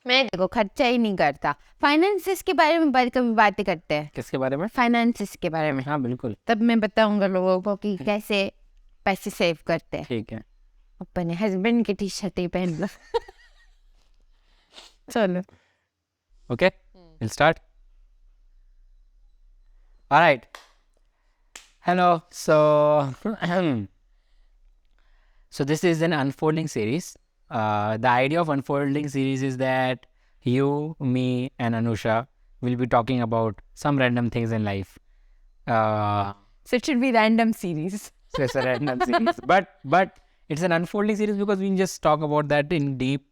मैं देखो खर्चा ही नहीं करता. फाइनेंसेस के बारे में कभी बातें करते हैं. किसके बारे में? फाइनेंसेस के बारे में. हाँ बिल्कुल. तब मैं बताऊंगा लोगों को कि कैसे पैसे सेव करते हैं. ठीक है. अपने हस्बैंड की टी शर्ट ही पहन लो. चलो. Okay, we'll start. All right. Hello. So, so this is an unfolding series. The idea of unfolding series is that you, me, and Anusha will be talking about some random things in life. So it should be random series. So it's a random series, but it's an unfolding series because we just talk about that in deep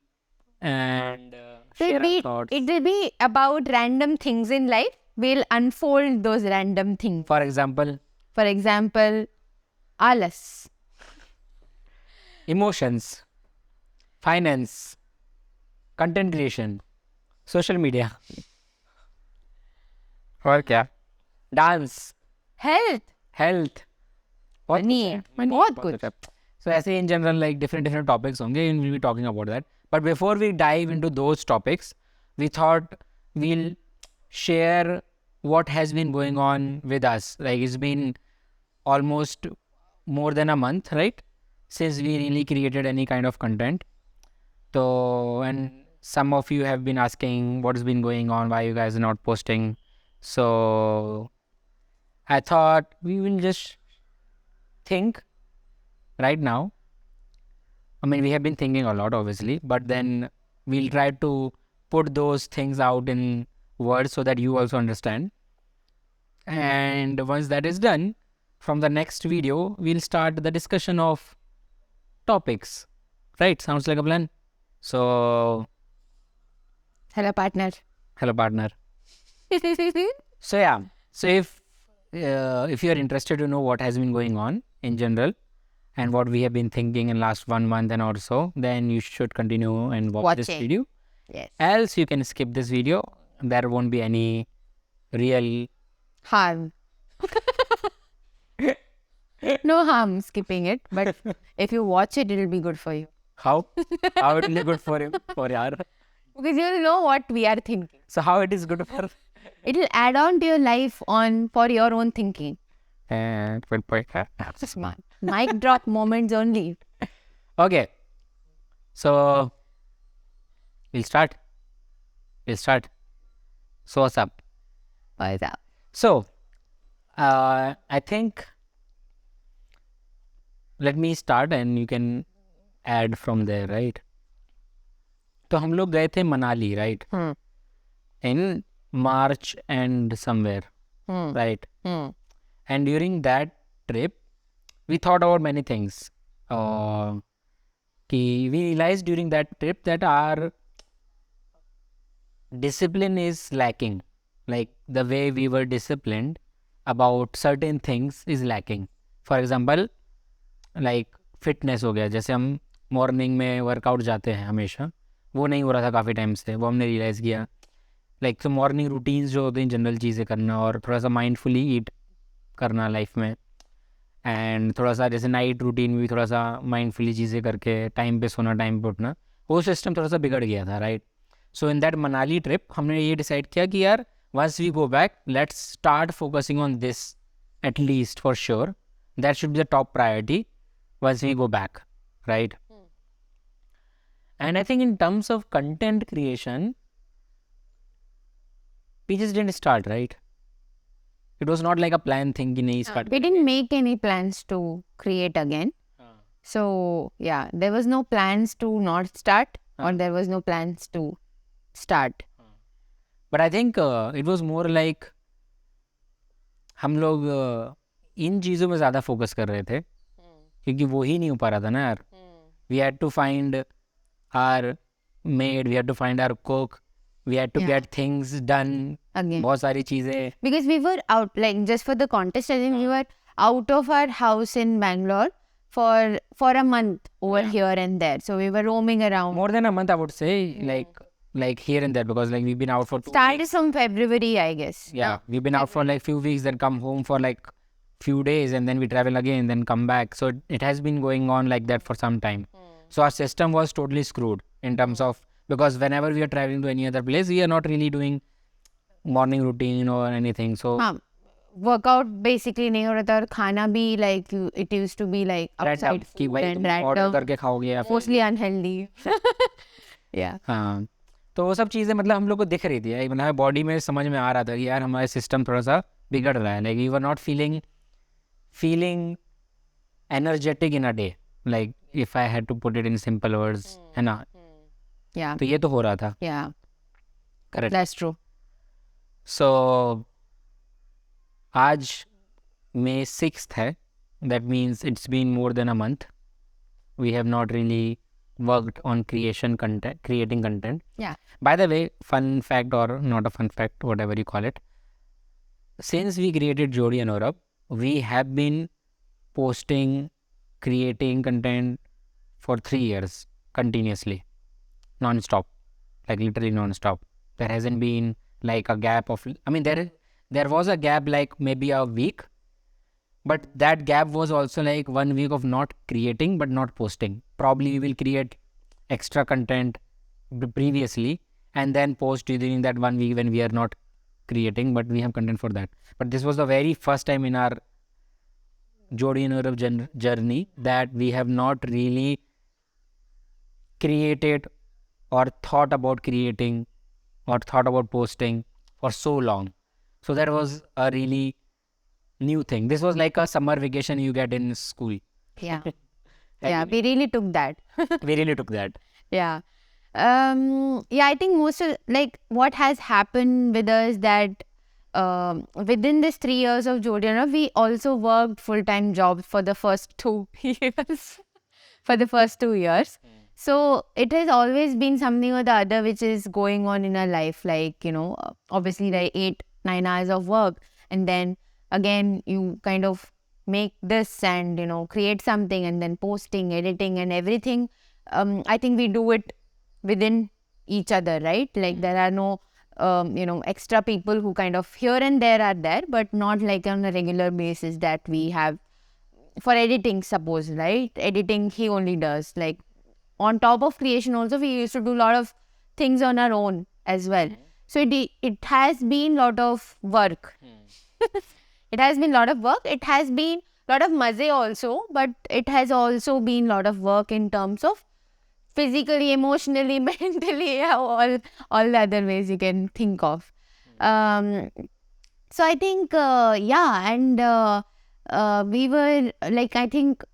and share our thoughts. It will be about random things in life. We'll unfold those random things. For example, आलस, emotions, finance, content creation, social media, और क्या? Dance, health, money, बहुत कुछ. So ऐसे in general like different topics होंगे and we'll be talking about that. But before we dive into those topics, we thought we'll share what has been going on with us. Like it's been almost more than a month, right? Since we really created any kind of content. So, and some of you have been asking what has been going on, why you guys are not posting. So, I thought we will just think right now. I mean, we have been thinking a lot, obviously, but then we'll try to put those things out in words so that you also understand. And once that is done, from the next video, we'll start the discussion of topics. Right? Sounds like a plan. So, Hello, partner. So yeah. So if you are interested to know what has been going on in general and what we have been thinking in last 1 month and also, then you should continue and watch this video. Yes. Else you can skip this video. There won't be any real harm. No harm skipping it, but if you watch it, it'll be good for you. How? How it will be good for him? For yaar? Because you'll know what we are thinking. So how it is good for? It'll add on to your life for your own thinking. Smart. Mic drop moments only. Okay. So we'll start. So what's up? What's up? So I think let me start and you can add from there, right? तो हम लोग गए थे Manali, right? In March and somewhere, right? And during that trip, we thought about many things. We realized during that trip that our discipline is lacking. Like the way we were disciplined about certain things is lacking. For example, like fitness हो गया. जैसे हम morning में workout जाते हैं हमेशा, वो नहीं हो रहा था काफ़ी टाइम से. वो हमने रियलाइज़ किया. लाइक तो मॉर्निंग रूटीन्स जो होते हैं जनरल चीज़ें करना और थोड़ा सा माइंडफुली ईट करना लाइफ में, एंड थोड़ा सा जैसे नाइट रूटीन में भी थोड़ा सा माइंडफुली चीज़ें करके टाइम पे सोना, टाइम पे उठना, वो सिस्टम थोड़ा सा बिगड़ गया था, right? So in that Manali trip हमने ये डिसाइड किया कि यार once we go back, let's start focusing on this at least for sure. That should be the top priority once we go back, right? And I think in terms of content creation, we just didn't start, right? It was not like a planned thing कि नहीं start. We didn't make any plans to create again. So yeah, there was no plans to not start or there was no plans to start. But I think it was more like हम लोग इन चीज़ों में ज़्यादा focus कर रहे थे क्योंकि वो ही नहीं हो पा रहा था ना यार. We had to find our maid, we had to find our cook, we had to get things done again. बहुत सारी चीज़ें. Because we were out, like just for the contest, I think we were out of our house in Bangalore for a month over here and there. So we were roaming around. More than a month, I would say, like here and there, because like we've been out for 2 Started weeks. from February, I guess. Yeah, we've been out for like few weeks, then come home for like few days, and then we travel again, then come back. So it has been going on like that for some time. So our system was totally screwed in terms of because whenever we are traveling to any other place, we are not really doing morning routine or anything. So हाँ, workout basically नहीं हो रहा था और खाना भी like it used to be like random outside कि food भाई and तुम ऑर्डर random, करके खाओगे या फिर mostly unhealthy. Yeah. हाँ, तो वो सब चीज़ें मतलब हम लोग को दिख रही थी, मतलब हमारे बॉडी में समझ में आ रहा था कि यार हमारा सिस्टम थोड़ा सा बिगड़ रहा है, like you are not feeling energetic in a day, like if I had to put it in simple words, है ना? Yeah. तो ये तो हो रहा था, Yeah. करेक्ट। That's true. सो आज May 6th है, that means it's been more than a month. We have not really worked on creating content. Yeah. By the way, fun fact or not a fun fact, whatever you call it, since we created Jodi Anoorabh, we have been posting, creating content for 3 years continuously, non-stop, like literally non-stop. There hasn't been like a gap of, I mean, there was a gap like maybe a week, but that gap was also like 1 week of not creating but not posting. Probably we will create extra content previously and then post during that 1 week when we are not creating, but we have content for that. But this was the very first time in our Jodi Anoorabh journey that we have not really created or thought about creating or thought about posting for so long. So that was a really new thing. This was like a summer vacation you get in school. Yeah. Yeah, we really took that. We really took that. Yeah. Yeah, I think most of like what has happened with us that within this 3 years of Jodi Anoorabh, we also worked full-time jobs for the first 2 years. For the first 2 years. So it has always been something or the other which is going on in our life. Like, obviously like 8-9 hours of work. And then again, you kind of make this and, create something and then posting, editing and everything. I think we do it within each other, right? Like there are no, extra people who kind of here and there are there, but not like on a regular basis that we have for editing, suppose, right? Editing, he only does. Like on top of creation also, we used to do a lot of things on our own as well. So it has been lot of work. It has been lot of work. It has been lot of maze also, but it has also been lot of work in terms of physically, emotionally, mentally, yeah, all the other ways you can think of. So I think, yeah, and we were like, I think,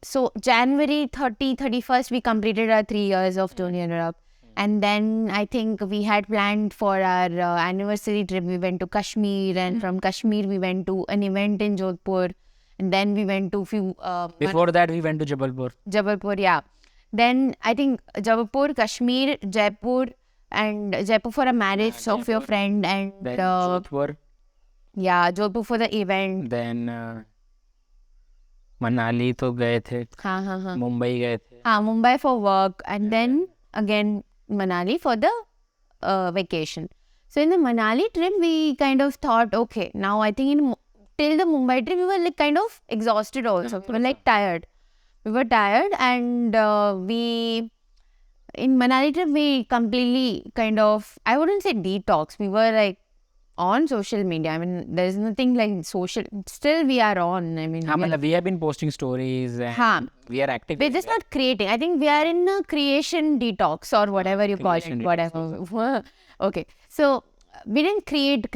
so January 31st, we completed our 3 years of Jodi Anoorabh. And then I think we had planned for our anniversary trip. We went to Kashmir, and from Kashmir, we went to an event in Jodhpur. And then we went to few. Before that, we went to Jabalpur. Jabalpur, yeah. Then I think Jabalpur, Kashmir, Jaipur, and Jaipur for a marriage of your friend, and then Jodhpur. Yeah, Jodhpur for the event. Then Manali तो गए थे, हाँ. मुंबई गए थे, हाँ, Mumbai for work, and then again Manali for the vacation. So in the Manali trip, we kind of thought, okay, now I think till the Mumbai trip, we were like kind of exhausted also. We were like tired. We were tired, and in Manali trip, we completely kind of, I wouldn't say detox. We were like on social media. I mean, there's nothing like social. Still, we are on. I mean, we have been posting stories and we are active. We're just not creating. I think we are in a creation detox or whatever you call it. Whatever. Okay. So we didn't create.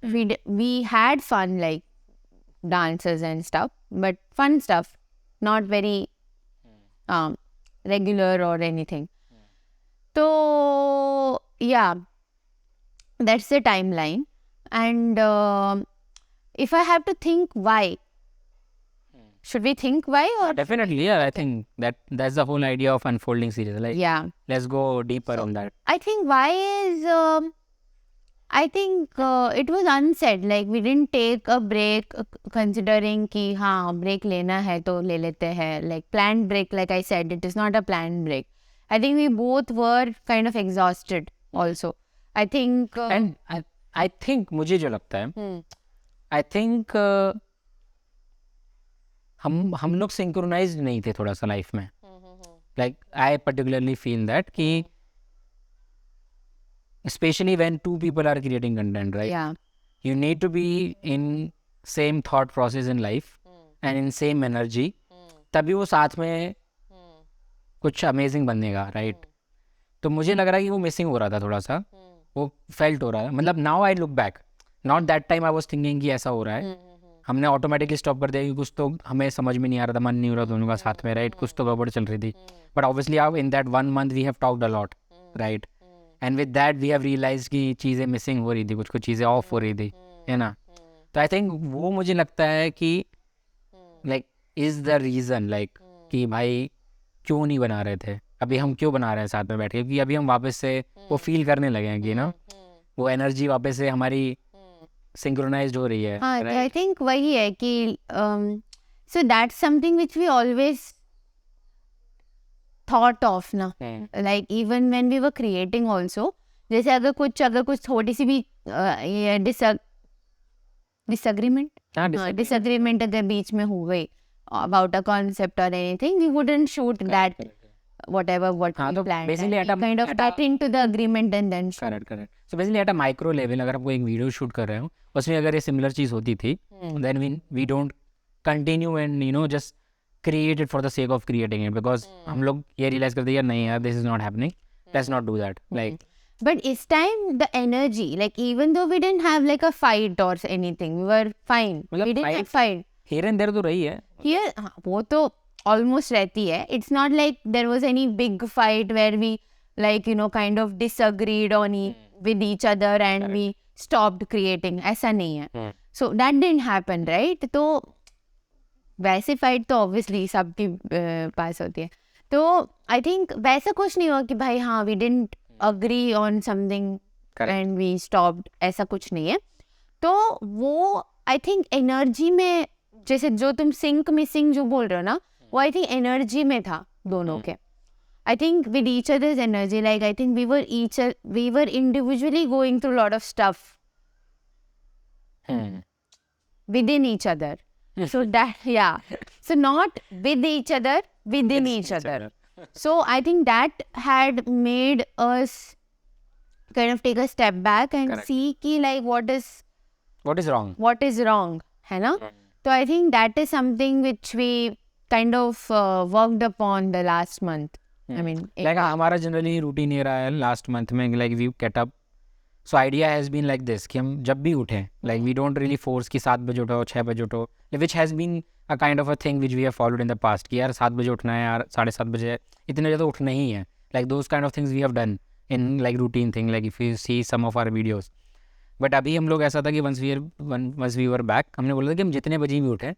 We had fun, like dances and stuff, but fun stuff, not very regular or anything. So yeah, that's the timeline. And if I have to think why, should we think why? Or definitely, yeah. I think that's the whole idea of unfolding series. Like, yeah, let's go deeper on that. I think why is I think it was unsaid. Like we didn't take a break considering कि हाँ break लेना है तो ले लेते हैं. Like planned break, like I said, it is not a planned break. I think we both were kind of exhausted also. I think and I think मुझे जो लगता है, I think हम लोग सिंक्रोनाइज्ड नहीं थे थोड़ा सा लाइफ में. Like I particularly feel that कि especially when two people are creating content, right? Yeah. You need to be in same thought process in life and in same energy. तभी वो साथ में कुछ अमेजिंग बनेगा, राइट? तो मुझे लग रहा है कि वो मिसिंग हो रहा था थोड़ा सा, वो फेल्ट हो रहा है. मतलब now I look back, not that time I was thinking कि ऐसा हो रहा है. हमने ऑटोमेटिकली स्टॉप कर दिया कि कुछ तो हमें समझ में नहीं आ रहा था, मन नहीं हो रहा दोनों का साथ में, राइट? कुछ तो गड़बड़ चल रही थी. बट ऑब्वियसली अब in that 1 month we have talked a lot, right? And with that we have realise कि चीज़ें मिसिंग हो रही थी, कुछ कुछ चीज़ें ऑफ हो रही थी, है ना? तो आई थिंक वो मुझे लगता है कि like is the reason, like कि भाई क्यों नहीं बना रहे थे, अभी हम क्यों बना रहे हैं साथ में बैठ के? क्योंकि अभी हम वापस से वो फील करने लगे हैं कि ना वो एनर्जी वापस से हमारी सिंक्रोनाइज्ड हो रही है. हाँ, आई थिंक वही है कि so that's something which we always thought of ना, like even when we were creating also. जैसे अगर कुछ थोड़ी सी भी ये डिसएग्रीमेंट अगर बीच में हो गई अबाउट अ कॉन्सेप्ट और anything, we wouldn't shoot that whatever what हाँ, we तो planned, basically and at a- we kind of at a- got into the agreement and then shoot. Correct. So basically at a micro level अगर आपको एक video shoot कर रहे हो, उसमें अगर ये सिमिलर चीज़ होती थी, then we don't continue and you know just create it for the sake of creating it, because हम लोग ये रियलाइज करते हैं यार नहीं यार, this is not happening, let's not do that. Like But this time the energy, like even though we didn't have like a fight or anything, we were fine. मतलब We didn't fight- have fight. Here and there तो रही है. Here, हाँ, वो तो almost रहती है. It's not like there was any big fight where we like kind of disagreed on with each other and we stopped creating. ऐसा नहीं है. So that didn't happen, right? तो वैसे फाइट तो ऑब्वियसली सबके पास होती है. तो आई थिंक वैसा कुछ नहीं हुआ कि भाई हाँ we didn't agree on something and we stopped, ऐसा कुछ नहीं है. तो वो आई थिंक एनर्जी में, जैसे जो तुम सिंक मिसिंग जो बोल रहे हो ना, वो आई थिंक एनर्जी में था दोनों के. I think with each other's energy, like I think we were individually going through a lot of stuff within each other. So that, yeah. So not with each other, within each other. So I think that had made us kind of take a step back and Correct. see ki like what is wrong, है ना? So I think that is something which we kind of worked upon the last month. I mean, like हमारा generally routine ये रहा है last month में, like we get up. So idea has been like this कि हम जब भी उठें, like we don't really force कि 7 बजे उठो 6 बजे उठो, which has been a kind of a thing which we have followed in the past कि यार 7 बजे उठना है यार, 7:30 बजे, इतने बजे तो उठना ही है. Like those kind of things we have done in like routine thing, like if you see some of our videos. But अभी हम लोग ऐसा था कि वंस वी वर बैक, हमने बोला था कि हम जितने बजे भी उठें,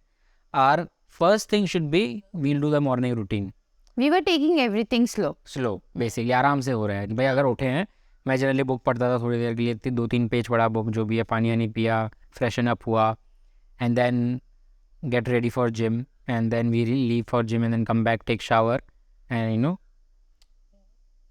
our first thing should be we'll do the morning routine. we were taking everything slow. Basically आराम से हो रहा है भाई. अगर उठे हैं, मैं जनरली बुक पढ़ता था थोड़ी देर के लिए, 2-3 पेज पढ़ा बुक, जो भी है, पानी वानी पिया, फ्रेशन अप हुआ, and then get ready for gym, and then we leave for gym and then come back, take shower and you know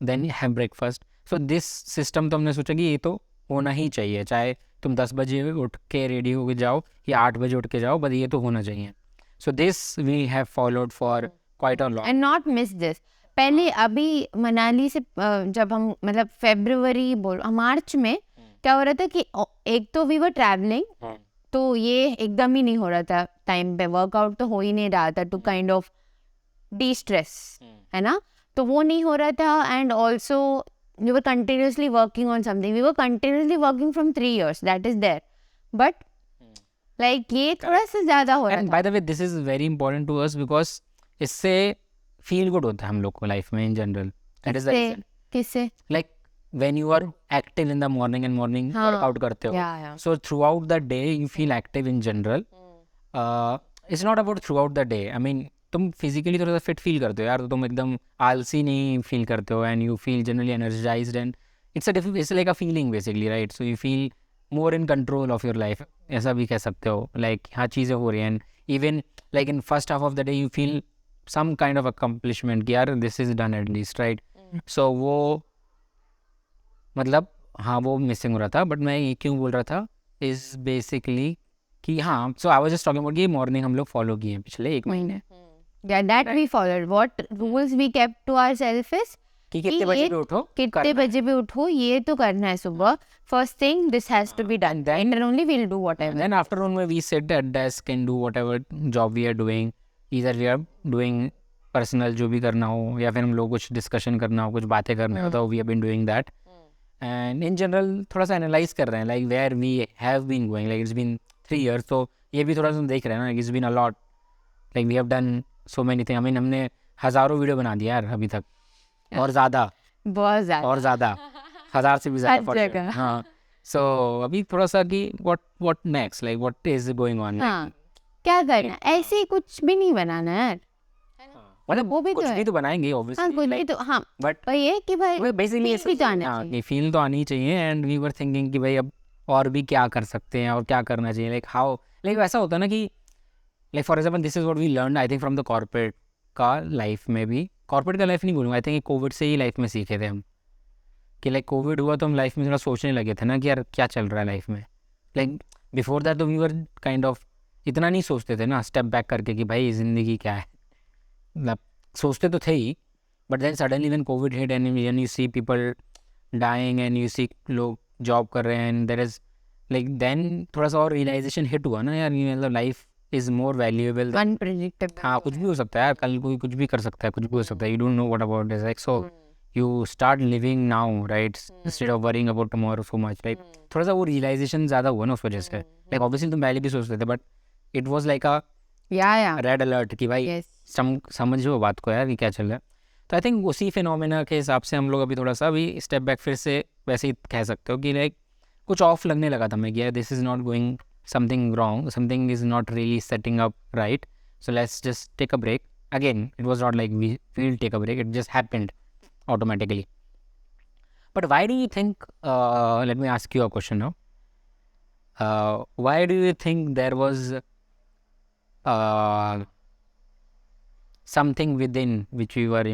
then have breakfast. So this system तो हमने सोचा कि ये तो होना ही चाहिए, चाहे तुम 10 बजे उठ के रेडी होके जाओ या 8 बजे उठ के जाओ, बट ये तो होना चाहिए. So this we have followed for quite a lot and not miss this. पहले अभी मनाली से जब हम मतलब फरवरी मार्च में क्या हो रहा था कि एक तो वी वर ट्रैवलिंग, तो ये एकदम ही नहीं हो रहा था टाइम पे, वर्कआउट तो हो ही नहीं रहा था to kind of destress, है ना? तो वो नहीं हो रहा था. And also we were continuously working on something. We were continuously working from 3 years, that is there. But like ये थोड़ा सा ज्यादा हो रहा एंड था. By the way this is very important to us, because इससे फील गुड होता है हम लोग को लाइफ में in general. That is the reason. किससे? Like when you are active in the morning and morning workout करते हो, Yeah. So throughout the day you feel active in general. It's not about throughout the day. I mean तुम physically थोड़ा सा fit feel करते हो यार, तो तुम एकदम आलसी नहीं फील करते हो, and you feel generally energised, and it's like a feeling basically, right? So you feel more in control of your life, ऐसा भी कह सकते हो. लाइक हाँ, चीज़ें हो रही हैं, and even like in first half of the day you feel some kind of accomplishment कि यार this is done at least, right? So वो मतलब हाँ वो मिसिंग हो रहा था. बट मैं ये क्यों बोल रहा था is basically कि हाँ, so I was just talking about कि मॉर्निंग हम लोग फॉलो किए पिछले 1 महीने. Yeah, that we followed. What rules we kept to ourselves is कि कितने बजे भी उठो, कितने बजे भी उठो, ये तो करना है सुबह. First thing, this has to be done. Then only we'll do whatever. then afternoon में we sit at desk and do whatever job we are doing. Either we are doing personal जो भी करना हो, या फिर हम लोग कुछ डिस्कशन करना हो, कुछ बातें करना हो, तो we have been doing that. And in general थोड़ा सा एनालाइज कर रहे हैं, like where we have been going, like it's been 3 years, तो ये भी थोड़ा सा देख रहे हैं ना, it's been a lot, like we have done so many things. I mean हमने हज़ारों वीडियो बना दिया यार अभी तक, और ज़्यादा, बहुत ज़्यादा, और ज़्यादा, 1000 से भी ज़्यादा हर जगह. हाँ. So अभी थोड़ा सा कि what next, like what is going on. हाँ, क्या करना, ऐसे ही कुछ भी नहीं बनाना यार, मतलब वो भी कुछ तो भी है. तो बनाएंगे हाँ, obviously, कुछ भी like, तो, हाँ, but पर ये कि भाई बेसिकली feel भी तो आना चाहिए. फील तो आनी चाहिए. एंड वी वर थिंकिंग कि भाई अब और भी क्या कर सकते हैं और क्या करना चाहिए, लाइक हाउ, लाइक ऐसा होता है ना कि like for example this is what we learn I think from the corporate का लाइफ में भी. कॉर्पोरेट का लाइफ नहीं बोलूँगा, आई थिंक कोविड से ही लाइफ में सीखे थे हम कि लाइक कोविड हुआ तो हम लाइफ में थोड़ा सोचने लगे थे ना कि यार क्या चल रहा है लाइफ में. लाइक बिफोर दैट तो वी वर काइंड ऑफ इतना नहीं सोचते थे ना, स्टेप बैक करके कि भाई ज़िंदगी क्या है. मतलब सोचते तो थे ही, but then suddenly when covid hit and you see people dying and you see लोग जॉब कर रहे हैं, and there is like then थोड़ा सा और रियलाइजेशन हिट हुआ ना यार, ये मतलब life is more valuable. Unpredictable. हाँ, कुछ भी हो सकता है यार, कल कोई कुछ भी कर सकता है, कुछ भी हो सकता है. You don't know what about this, like so you start living now right, instead of worrying about tomorrow so much. Like थोड़ा सा वो रियलाइजेशन ज़्यादा हुआ ना उस वजह से. लाइक ऑब्वियसली तुम पहले भी सोचते थे, बट इट वॉज लाइक अ या रेड अलर्ट कि भाई यस. समझो बात को यार कि क्या चल रहा है. तो आई थिंक उसी फिनोमेना के हिसाब से हम लोग अभी थोड़ा सा अभी स्टेप बैक फिर से वैसे ही कह सकते हो कि लाइक कुछ ऑफ लगने लगा था मैं कि यार this is not going, something wrong, something is not really setting up right, so let's just take a break. Again it was not like we will take a break, it just happened automatically. But why do you think, let me ask you a question now, why do you think there was something within which we were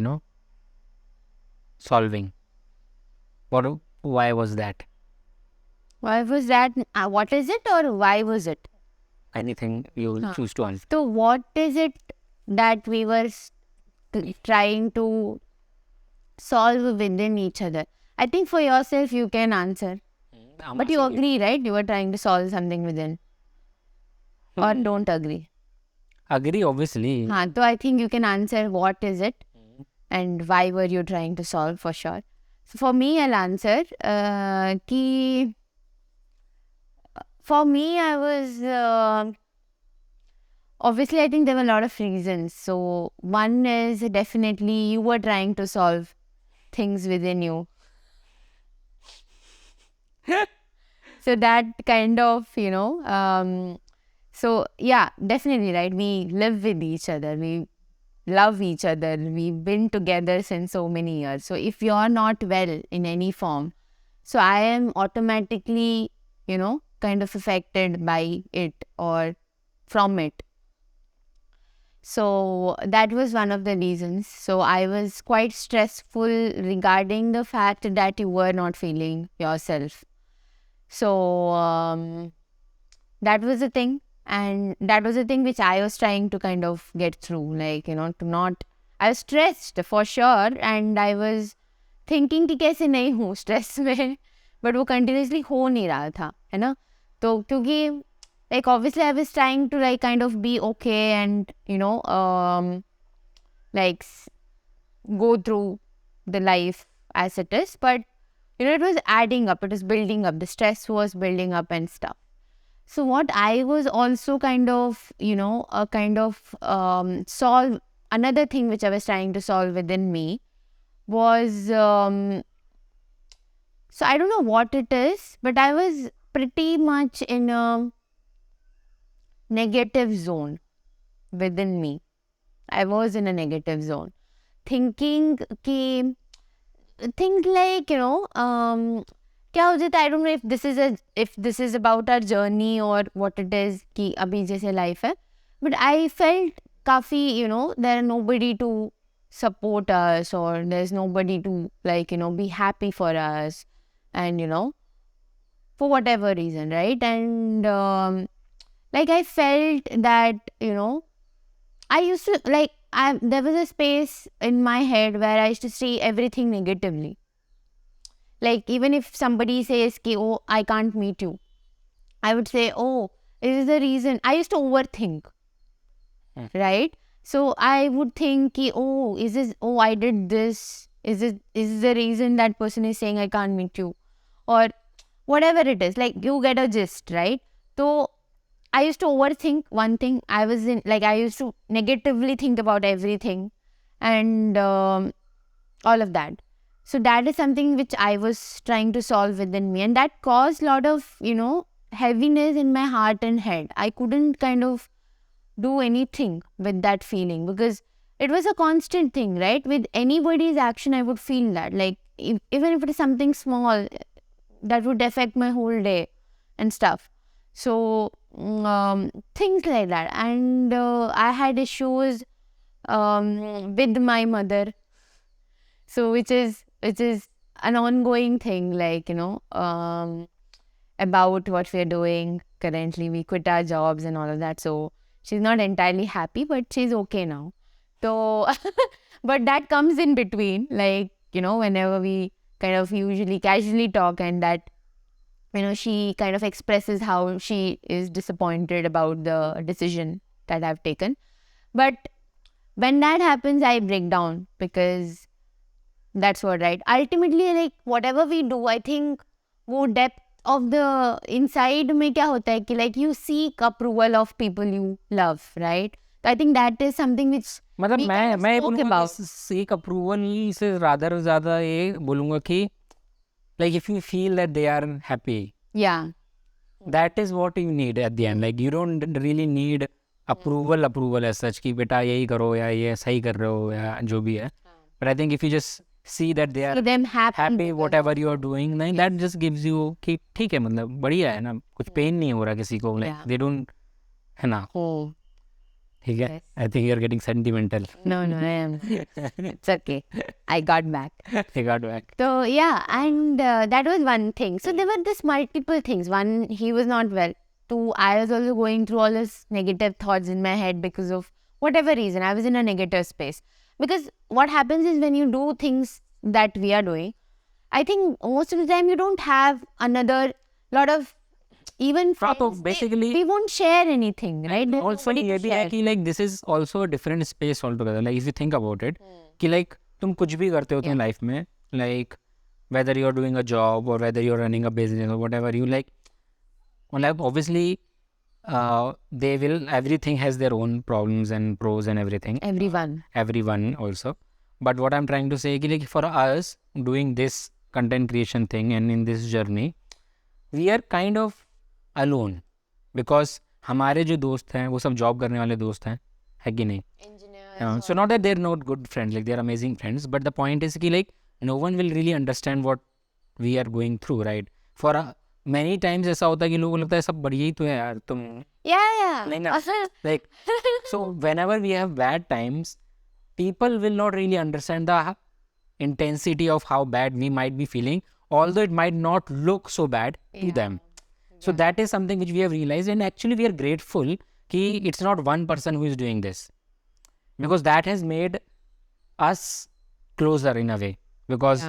solving? Why was that? Why was that? What is it, or why was it? Anything you choose to answer. So what is it that we were trying to solve within each other? I think for yourself you can answer. But you agree, right? You were trying to solve something within. Or don't agree? Agree, obviously. So I think you can answer what is it and why were you trying to solve, for sure. So for me, I'll answer ki for me, I was obviously, I think there were a lot of reasons. So one is definitely you were trying to solve things within you. So that kind of, so yeah, definitely, right? We live with each other. We love each other. We've been together since so many years. So if you're not well in any form, so I am automatically, kind of affected by it or from it. So that was one of the reasons. So I was quite stressful regarding the fact that you were not feeling yourself. So that was the thing. And that was the thing which I was trying to kind of get through. Like, to not... I was stressed for sure. And I was thinking कि कैसे नहीं हूँ stress में. But वो continuously हो नहीं रहा था, है ना? तो क्योंकि like obviously I was trying to like kind of be okay and like go through the life as it is, but it was adding up, it was building up, the stress was building up and stuff. So what I was also kind of solve, another thing which I was trying to solve within me was so I don't know what it is, but I was pretty much in a negative zone within me. I was in a negative zone. Thinking like, क्या हो जाता, I don't know if this is about our journey or what it is कि अभी जैसे life है, but I felt काफी there are nobody to support us or there's nobody to like be happy for us and for whatever reason, right? And like I felt that I used to like there was a space in my head where I used to see everything negatively. Like even if somebody says, ki, oh, I can't meet you, I would say, oh, is this the reason? I used to overthink, right? So I would think, ki, oh, is this, oh, I did this. Is this the reason that person is saying I can't meet you? Or whatever it is, like you get a gist, right? So I used to overthink one thing. I used to negatively think about everything and all of that. So that is something which I was trying to solve within me. And that caused a lot of, heaviness in my heart and head. I couldn't kind of do anything with that feeling because it was a constant thing, right? With anybody's action, I would feel that. Like, even if it is something small, that would affect my whole day and stuff. So, things like that. And I had issues with my mother. So, which is an ongoing thing, like, about what we're doing currently. We quit our jobs and all of that. So, she's not entirely happy, but she's okay now. So, but that comes in between, like, whenever we kind of usually casually talk, and that, she kind of expresses how she is disappointed about the decision that I've taken. But when that happens, I break down because that's what, right? Ultimately, like, whatever we do, I think वो depth of the inside में क्या होता है कि like you seek approval of people you love, right? So I think that is something which मतलब we मैं kind of मैं spoke बोलूँगा about. कि seek approval से ज़्यादा ये बोलूँगा कि like if you feel that they are happy, Yeah. that is what you need at the end. Like you don't really need approval as such कि बेटा यही करो या ये सही कर रहे हो या जो भी है. But I think if you just see that they See are them happy. happy whatever you are doing, then that just gives you कि ठीक है, मतलब बढ़िया है ना, कुछ पेन नहीं हो रहा किसी को, like Yeah. they don't, है ना, Oh. ठीक है. Yes. I think you're getting sentimental. No, I am. It's okay. I got back. They got back. So yeah, and that was one thing. So there were this multiple things. One, he was not well. Two, I was also going through all this negative thoughts in my head because of whatever reason. I was in a negative space. Because what happens is when you do things that we are doing, I think most of the time you don't have another lot of even हाँ तो friends. basically We won't share anything, right? There's also nobody to ये भी है share. कि like this is also a different space altogether. Like if you think about it, कि like तुम कुछ भी करते हो अपनी life में, like whether you're doing a job or whether you're running a business or whatever, you like obviously everything has their own problems and pros and everything. Everyone also. But what I'm trying to say is like for us doing this content creation thing and in this journey, we are kind of alone because हमारे जो दोस्त हैं वो सब job करने वाले दोस्त हैं, है कि नहीं? So not that they're not good friends, like they're amazing friends, but the point is कि like no one will really understand what we are going through, right? For many times ऐसा होता है कि लोगों को लगता है सब बढ़िया ही तो है यार तुम. Yeah. नहीं ना, like so whenever we have bad times, people will not really understand the intensity of how bad we might be feeling, although it might not look so bad to them. So that is something which we have realized, and actually we are grateful कि it's not one person who is doing this, because that has made us closer in a way, because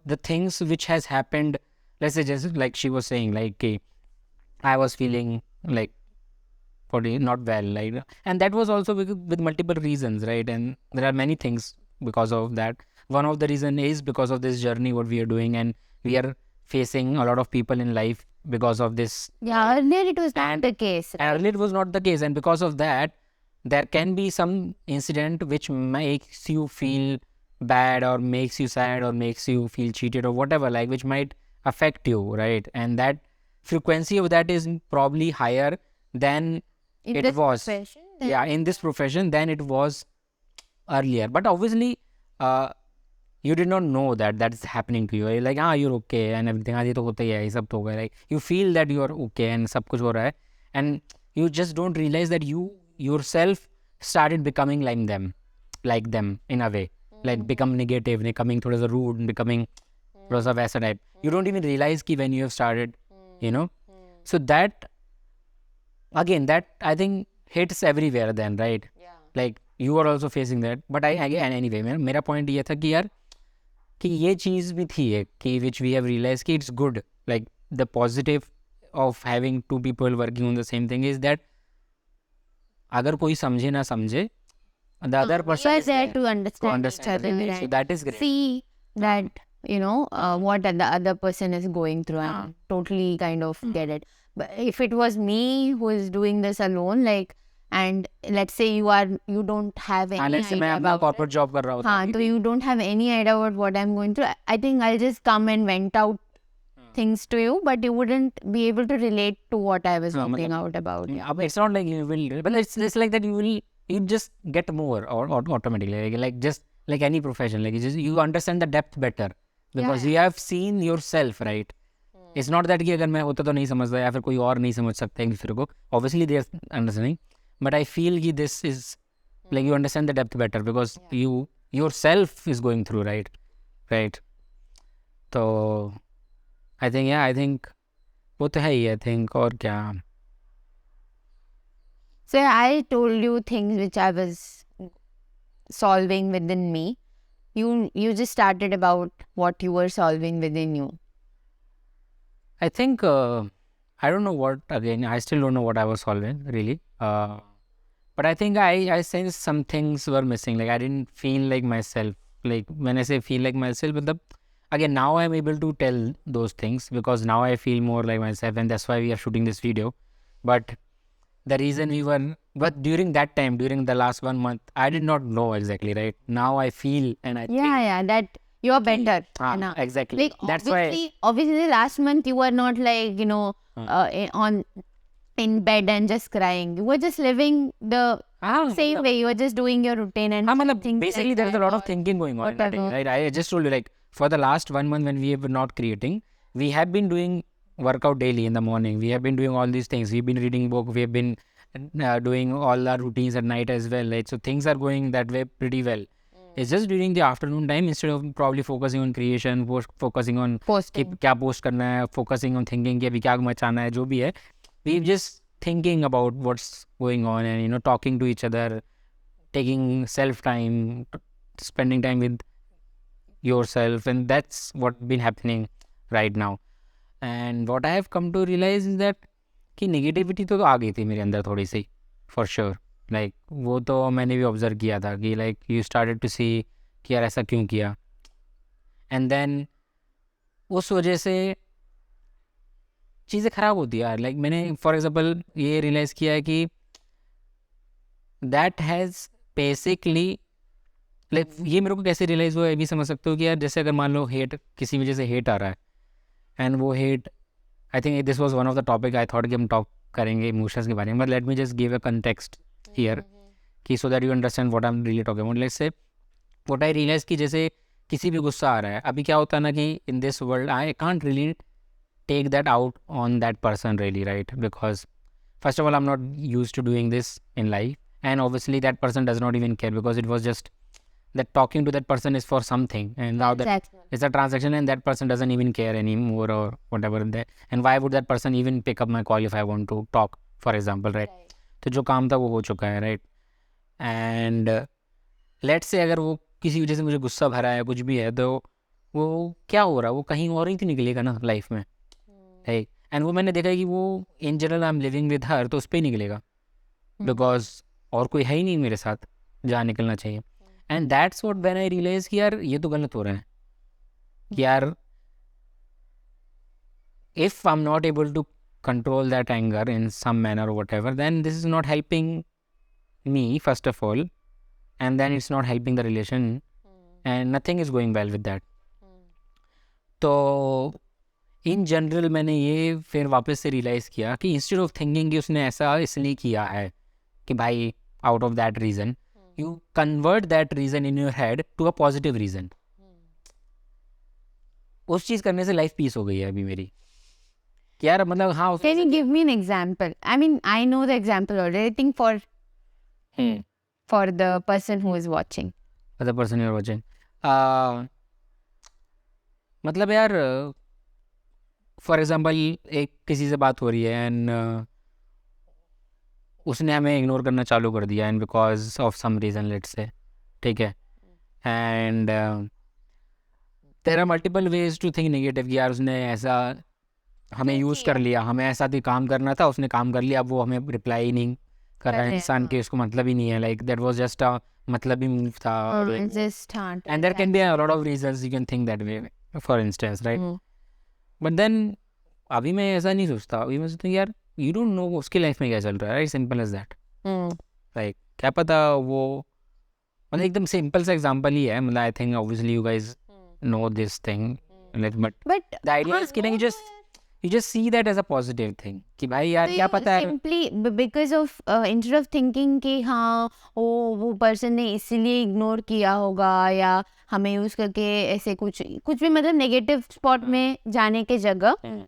the things which has happened, let's say just like she was saying, like okay, I was feeling like not well, like, and that was also with multiple reasons, right? And there are many things because of that. One of the reason is because of this journey what we are doing, and we are facing a lot of people in life because of this. Yeah, earlier it was not the case. And earlier it was not the case, and because of that there can be some incident which makes you feel bad or makes you sad or makes you feel cheated or whatever, like which might affect you, right? And that frequency of that is probably higher than In it was in this profession than it was earlier. But obviously you did not know that that's happening to you. You're like you're okay and everything, ये तो होता ही है, ये सब तो होगा, like you feel that you are okay and सब कुछ हो रहा है, and you just don't realize that you yourself started becoming like them in a way, like become negative, becoming थोड़ा सा rude, becoming थोड़ा सा वैसा type. You don't even realize कि when you have started, so that again, that I think hits everywhere then, right? Like you are also facing that. But anyway, मेरा point ये था कि यार कि ये चीज़ भी थी एक कि which we have realized कि it's good, like the positive of having two people working on the same thing is that अगर कोई समझे ना समझे, the other person we are is there there to to understand each understand other it. So and that is great. see that what the other person is going through and totally kind of get it. But if it was me who is doing this alone, like, and let's say you don't have any let's say मैं idea अपना about corporate job कर रहा होता हाँ, so you don't have any idea about what I'm going through. I think I'll just come and vent out things to you, but you wouldn't be able to relate to what I was talking out about. Yeah, but it's not like you will, but it's like that you just get more or automatically like just like any profession, like you understand the depth better because you have seen yourself, right? It's not that कि अगर मैं होता तो नहीं समझता या फिर कोई और नहीं समझ सकता एक दूसरे को, obviously they are understanding, but I feel कि this is like you understand the depth better because you yourself is going through, right? तो I think वो तो है ही, I think, और क्या. So I told you things which I was solving within me. You just started about what you were solving within you. I think I don't know what, again I still don't know what I was solving really, but I think I sensed some things were missing, like I didn't feel like myself. Like when I say feel like myself, but again now I'm able to tell those things because now I feel more like myself, and that's why we are shooting this video. But the reason but during that time, during the last 1 month, I did not know exactly, right? Now I feel and I think That you're better. exactly. Like That's why obviously last month you were not like in bed and just crying. You were just living the same way. You were just doing your routine and things basically like there's that, a lot of or thinking going on in that day, whatever. right? I just told you, like for the last 1 month when we were not creating, we have been doing workout daily in the morning. We have been doing all these things. We've been reading book. We have been doing all our routines at night as well, right? So things are going that way pretty well. It's just during the afternoon time, instead of probably focusing on creation, focusing on कि Posting. क्या post करना है, focusing on thinking कि अभी क्या मचाना है, जो भी है, we just thinking about what's going on and talking to each other, taking self time, spending time with yourself, and that's what been happening right now. And what I have come to realize is that कि negativity तो आ गई थी मेरे अंदर थोड़ी सी, for sure. Like वो तो मैंने भी ऑब्जर्व किया था कि like you started to see कि यार ऐसा क्यों किया, and then उस वजह से चीज़ें ख़राब होती है यार. लाइक मैंने फॉर एग्जांपल ये रियलाइज़ किया है कि दैट हैज़ बेसिकली, लाइक ये मेरे को कैसे रियलाइज़ हुआ, ये भी समझ सकते हो कि यार जैसे अगर मान लो हेट, किसी वजह से हेट आ रहा है, एंड वो हेट, I think this was one of the topic I thought कि हम टॉक करेंगे इमोशंस के बारे में, but let me just give a context here कि so that you understand what I am really talking about. Let's say what I realise कि जैसे किसी भी गुस्सा आ रहा है, अभी क्या होता है ना कि in this world I can't really take that out on that person really, right? Because first of all, I'm not used to doing this in life, and obviously that person does not even care because it was just that talking to that person is for something, and now that it's a transaction and that person doesn't even care anymore or whatever. And why would that person even pick up my call if I want to talk, for example, right? तो जो काम था वो हो चुका है, right? And let's say अगर वो किसी वजह से मुझे गुस्सा भरा है, कुछ भी है, तो वो क्या हो रहा है, वो कहीं और ही तो निकलेगा ना लाइफ में, है. एंड वो मैंने देखा है कि वो in general I am living with her, तो उस पर ही निकलेगा बिकॉज और कोई है ही नहीं मेरे साथ जहाँ निकलना चाहिए. And that's what when I realise कि यार ये तो गलत हो रहा है कि यार if I am not able to control that anger in some manner और whatever, then this is not helping me first of all, and then it's not helping the relation, and nothing is going well with that. तो in general मैंने ये फिर वापस से realise किया कि instead of thinking कि उसने ऐसा इसलिए किया है कि भाई out of that reason, you convert that reason in your head to a positive reason. उस चीज़ करने से लाइफ पीस हो गई है अभी मेरी कि यार मतलब हाँ. Can you give me an example? I mean, I know the example already. I think for the person who is watching. For the person you are watching. मतलब यार फॉर एग्जाम्पल एक किसी से बात हो रही है एंड उसने हमें इग्नोर करना चालू कर दिया and because of some reason let's say, ठीक है, and there are multiple ways to think negative कि यार उसने ऐसा हमें यूज़ कर लिया, हमें ऐसा भी काम करना था, उसने काम कर लिया, अब वो हमें रिप्लाई ही नहीं कर रहा है, इंसान के उसको मतलब ही नहीं है, like that was just a मतलब ही मूव था, and there can be a lot of reasons you can think that way, for instance, right, but then अभी मैं ऐसा नहीं सोचता, अभी मैं सोचता हूँ यार यू डोंट नो उसकी लाइफ में क्या चल रहा है, right, simple as that, like क्या पता वो, मतलब एकदम सिंपल सा एग्जांपल ही है, मतलब I think obviously you guys know this thing, but the idea is कि ना you just see that as a positive thing कि भाई यार क्या पता है, simply because of instead of thinking कि हाँ वो पर्सन ने इसीलिए इग्नोर किया होगा या हमें यूज करके ऐसे कुछ भी मतलब नेगेटिव स्पॉट में जाने के जगह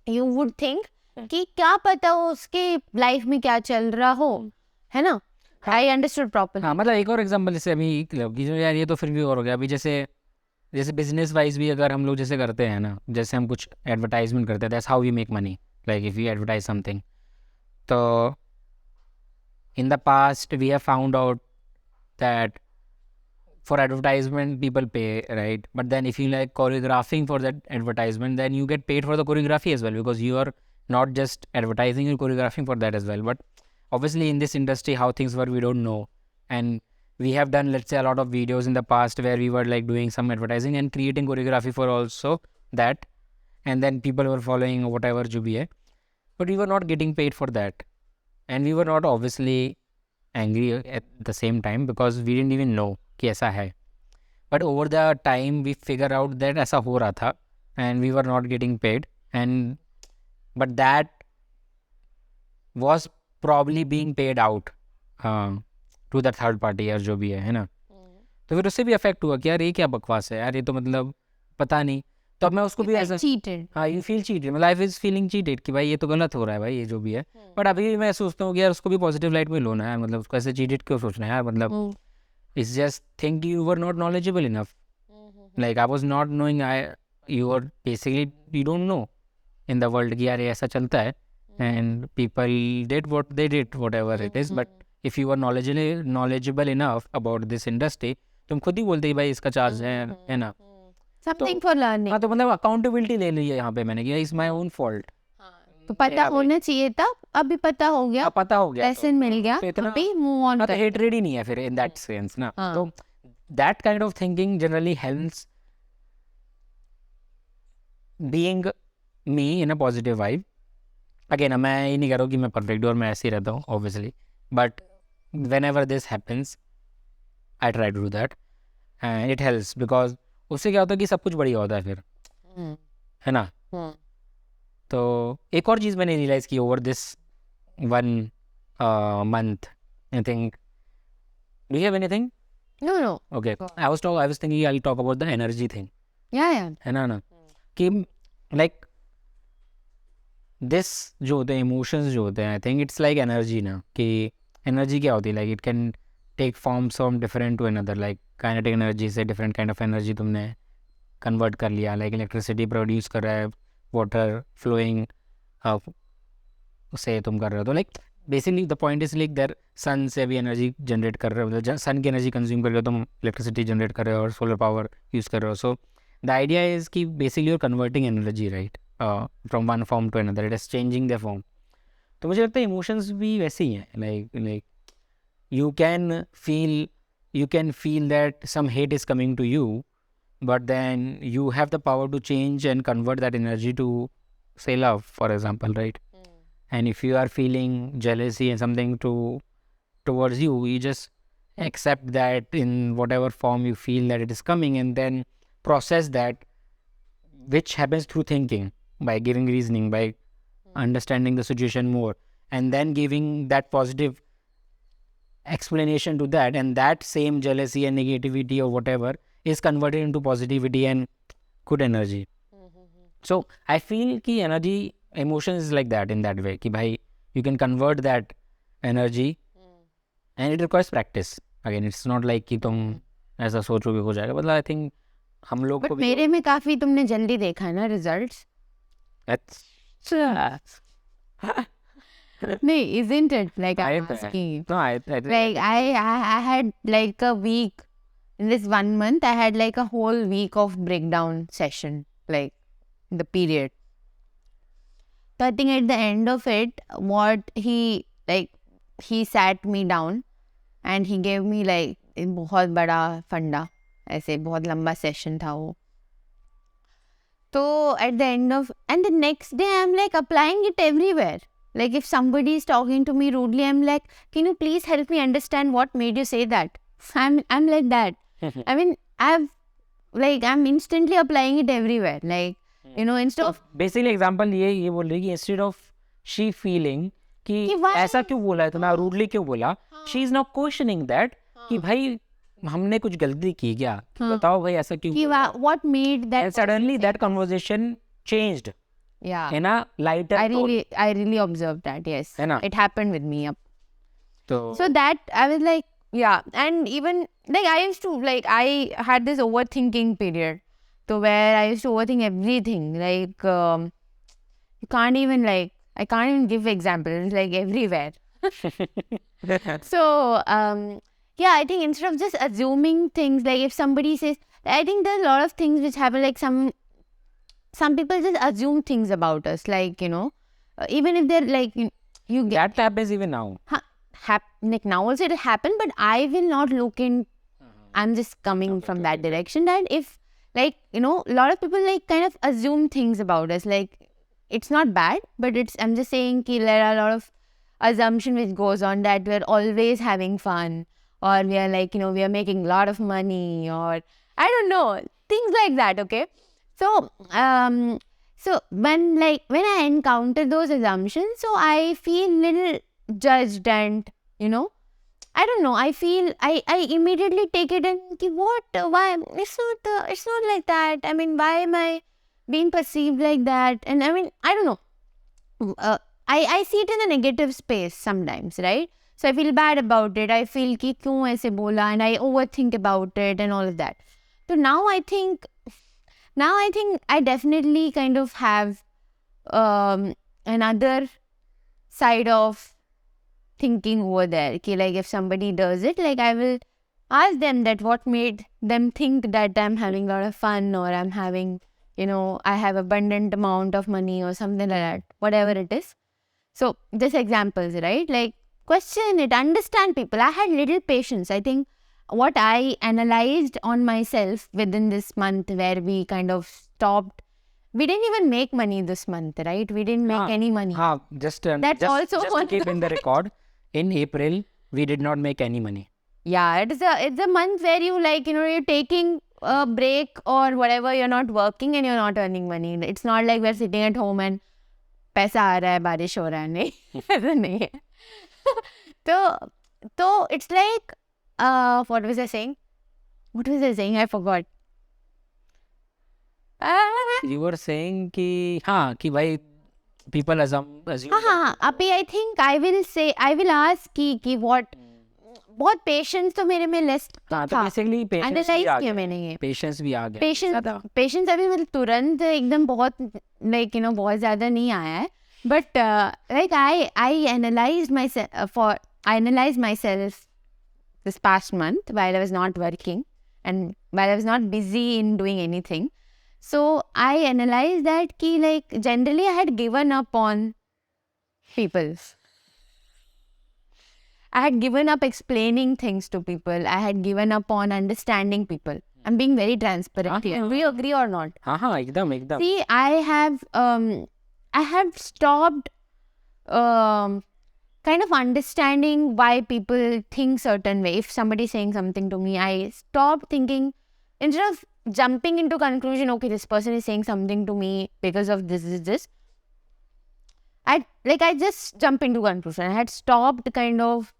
यू वुड थिंक कि क्या पता वो उसके लाइफ में क्या चल रहा हो, है ना, आई अंडरस्टूड प्रॉपर। हाँ मतलब एक और एग्जांपल जैसे अभी जो यार ये तो फिर भी और हो गया, अभी जैसे बिजनेस वाइज भी अगर हम लोग जैसे करते हैं ना, जैसे हम कुछ एडवर्टाइजमेंट करते हैं, that's how we make money, like if we advertise something, तो in the past we have found out that for advertisement people pay, right, but then if you like choreographing for that advertisement then you get paid for the choreography as well, because you are not just advertising, you're choreographing for that as well, but obviously in this industry how things work we don't know, and we have done let's say a lot of videos in the past where we were like doing some advertising and creating choreography for also that, and then people were following whatever jo bhi hai, but we were not getting paid for that, and we were not obviously angry at the same time because we didn't even know कि ऐसा है, but over the time we figure out that ऐसा हो रहा था and we were not getting paid, and but that was probably being paid out to the third party या जो भी है ना, तो फिर उससे भी अफेक्ट हुआ कि यार ये क्या बकवास है यार, ये तो मतलब पता नहीं, तो अब मैं उसको भी ऐसा चीटेड, हाँ you feel cheated, life is feeling cheated कि भाई ये तो गलत हो रहा है भाई ये जो भी है, बट अभी भी मैं सोचता हूँ कि यार उसको भी पॉजिटिव लाइट में लो ना यार, मतलब उसको ऐसे चीटेड क्यों सोचना है यार, मतलब it's just think you were not knowledgeable enough, like I was not knowing, you were basically you don't know in the world कि यार ये ऐसा चलता है, and people did what they did whatever it is, but if you were knowledgeable enough about this industry तुम खुद ही बोलते कि भाई इसका चार्ज है ना, something for learning, हाँ तो मतलब अकाउंटेबिलिटी ले ली है यहाँ पे मैंने कि इट्स माय ओन फॉल्ट, तो पता होना चाहिए था, अभी पता हो गया, पता हो गया, लेसन मिल गया, तो इतना अभी मूव ऑन कर, हेटरेड ही नहीं है फिर इन दैट सेंस ना, तो that kind of thinking generally helps being me in a positive vibe, again मैं ये नहीं कह रहा हूँ कि मैं परफेक्ट और मैं ऐसे ही रहता हूँ obviously, but whenever this happens I try to do that and it helps, because उससे क्या होता है कि सब कुछ बढ़िया होता है फिर, है ना, तो एक और चीज़ मैंने रियलाइज़ की over this one month, I think, do you have anything? no Okay, I was thinking I'll talk about the energy thing, yeah है ना कि like this जो होते हैं इमोशंस जो होते हैं, I think it's like energy ना, कि एनर्जी क्या होती है, like it can take forms from different to another, like kinetic energy से डिफरेंट काइंड ऑफ एनर्जी तुमने कन्वर्ट कर लिया, लाइक इलेक्ट्रिसिटी प्रोड्यूस कर रहा है, वाटर फ्लोइंग से तुम कर रहे हो, तो like basically the point is like there sun से भी एनर्जी जनरेट कर रहे हो, मतलब सन की एनर्जी कंज्यूम कर रहे हो, तुम इलेक्ट्रिसिटी जनरेट कर रहे हो और सोलर पावर यूज़ कर रहे हो, सो द आइडिया इज़ कि basically you're converting energy right from one form to another, it is changing the form, तो मुझे लगता है इमोशंस भी वैसे ही हैं, like you can feel that some hate is coming to you, but then you have the power to change and convert that energy to say love, for example, right? And if you are feeling jealousy and something towards you, you just accept that in whatever form you feel that it is coming, and then process that, which happens through thinking, by giving reasoning, by understanding the situation more, and then giving that positive explanation to that, and that same jealousy and negativity or whatever is converted into positivity and good energy. So I feel ki energy, emotion is like that, in that way कि भाई you can convert that energy, and it requires practice. Again, it's not like कि तुम ऐसा सोचोगे हो जाएगा, मतलब I think हम लोग को भी मेरे में काफी तुमने जल्दी देखा है ना रिजल्ट्स, अच्छा No, isn't it? Like I'm I asking you. no, I Like I had like a week in this 1 month. I had like a whole week of breakdown session, like the period. So I think at the end of it, what he sat me down and he gave me like एक बहुत बड़ा फंडा, ऐसे बहुत लंबा session था वो. So at the end of, and the next day I'm like applying it everywhere. Like if somebody is talking to me rudely, I'm like, can you please help me understand what made you say that? I'm like that. I mean, I'm instantly applying it everywhere. Like, instead of basically example ये बोल रही है कि instead of she feeling कि कि why- ऐसा क्यों बोला है तो मैं रूडली क्यों बोला, she is not questioning that कि भाई हमने कुछ गलती की क्या, बताओ भाई ऐसा क्यों कि बोला? what made that And suddenly that conversation changed yeah. in a lighter tone. I really observed that. Yes, है ना? it happened with me. Yep. तो So that I was like, yeah, and even like I used to like I had this overthinking period, so where I used to overthink everything. Like you can't even like I can't even give examples like everywhere. So yeah, I think instead of just assuming things, like if somebody says, I think there's a lot of things which happen. Like some people just assume things about us, like even if they're like you get that happens even now. like now also it happened, but I will not look in. I'm just coming from that direction that if like a lot of people like kind of assume things about us, like it's not bad, but I'm just saying ki there are a lot of assumption which goes on that we're always having fun, or we are like we are making a lot of money, or I don't know, things like that. Okay, so so when I encounter those assumptions, so I feel little judged, and I don't know, I feel I immediately take it and ki, what why it's not like that. I mean, why am I being perceived like that? And I mean, I don't know, I see it in a negative space sometimes, right? So I feel bad about it. I feel ki kyun aise bola, and I overthink about it and all of that. So now I think I definitely kind of have another side of thinking over there. Ki like if somebody does it, like I will ask them that what made them think that I'm having a lot of fun, or I'm having, I have abundant amount of money or something like that, whatever it is. So just examples, right? Like question it, understand people. I had little patience. I think what I analyzed on myself within this month, where we kind of stopped, we didn't even make money this month, right? We didn't make any money. Just That's just, also just one to keep in the record, in April we did not make any money. Yeah, it's a month where you like, you're taking a break or whatever, you're not working and you're not earning money. It's not like we're sitting at home and पैसा आ रहा है, बारिश हो रहा है, नहीं ऐसा नहीं है. तो it's like what was I saying? I forgot. You were saying कि कि भाई people assume हाँ, अभी I think I will ask कि what बहुत पेशेंस तो मेरे में लेस तो था. बेसिकली पेशेंस भी एनालाइज आ किया गया. मैंने ये. पेशेंस भी आ गया. पेशेंस अभी मतलब तुरंत एकदम बहुत लाइक बहुत ज़्यादा नहीं आया है. But like I analysed my self this past month while I was not working and while I was not busy in doing anything. So I analyzed that ki like generally I had given up on people. I had given up explaining things to people. I had given up on understanding people. I'm being very transparent here. Do you agree or not? एकदम. See, I have stopped kind of understanding why people think certain way. If somebody is saying something to me, I stopped thinking, instead of jumping into conclusion, okay, this person is saying something to me because of this. I just jump into conclusion. I had stopped kind of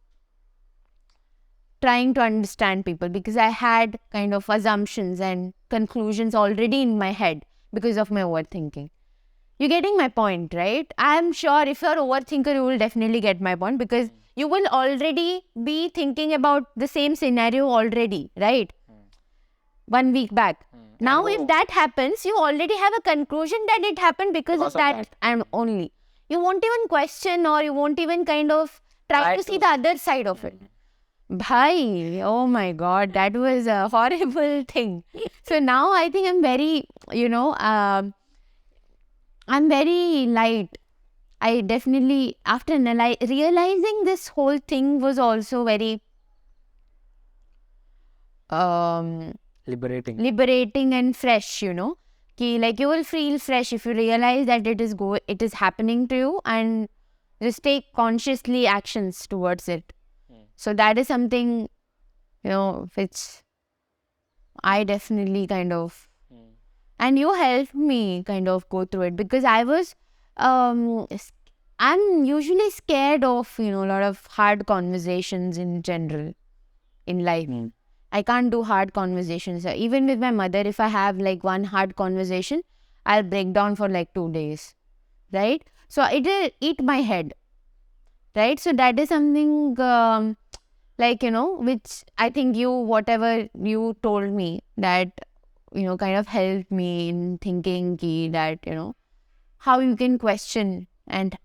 trying to understand people because I had kind of assumptions and conclusions already in my head because of my overthinking. You're getting my point, right? I'm sure if you're an overthinker, you will definitely get my point because you will already be thinking about the same scenario already, right? 1 week back. Now, if that happens, you already have a conclusion that it happened because of that and only. you won't even question, or you won't even kind of try to see the other side of it. Bhai, oh my God, that was a horrible thing. So now I think I'm very, I'm very light. I definitely, after realizing this whole thing was also very liberating and fresh, Ki, like you will feel fresh if you realize that it is happening to you, and just take consciously actions towards it. So that is something, which I definitely kind of, and you helped me kind of go through it, because I'm usually scared of, a lot of hard conversations in general in life. I can't do hard conversations. Even with my mother, if I have like one hard conversation, I'll break down for like 2 days, right? So it'll eat my head, right? So that is something which I think whatever you told me, that, kind of helped me in thinking that, how you can question and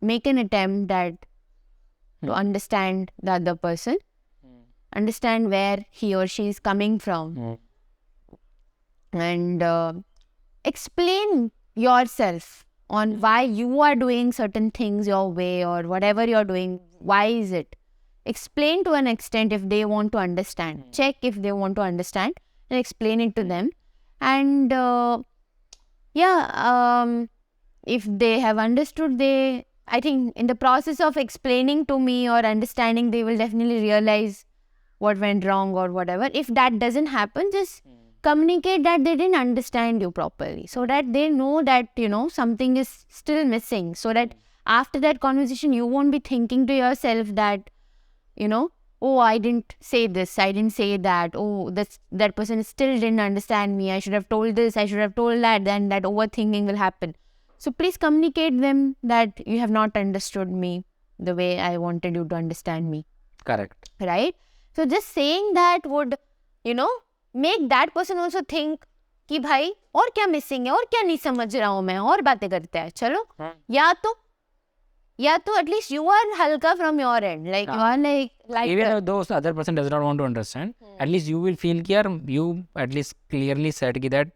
make an attempt to understand the other person, understand where he or she is coming from, and explain yourself on why you are doing certain things your way, or whatever you're doing, why is it? Explain to an extent if they want to understand. Check if they want to understand and explain it to them. And if they have understood, I think in the process of explaining to me or understanding, they will definitely realize what went wrong or whatever. If that doesn't happen, just communicate that they didn't understand you properly, so that they know that, something is still missing, so that after that conversation, you won't be thinking to yourself that, oh, I didn't say this, I didn't say that, oh, that person still didn't understand me, I should have told this, I should have told that, then that overthinking will happen. So please communicate them that you have not understood me the way I wanted you to understand me. Correct. Right? So just saying that would, make that person also think कि भाई और क्या missing है, और क्या नहीं समझ रहा हूँ मैं, और बातें करते हैं, चलो या तो at least you are halka from your end, like you are like even though the other person does not want to understand, at least you will feel कि यार you at least clearly said कि that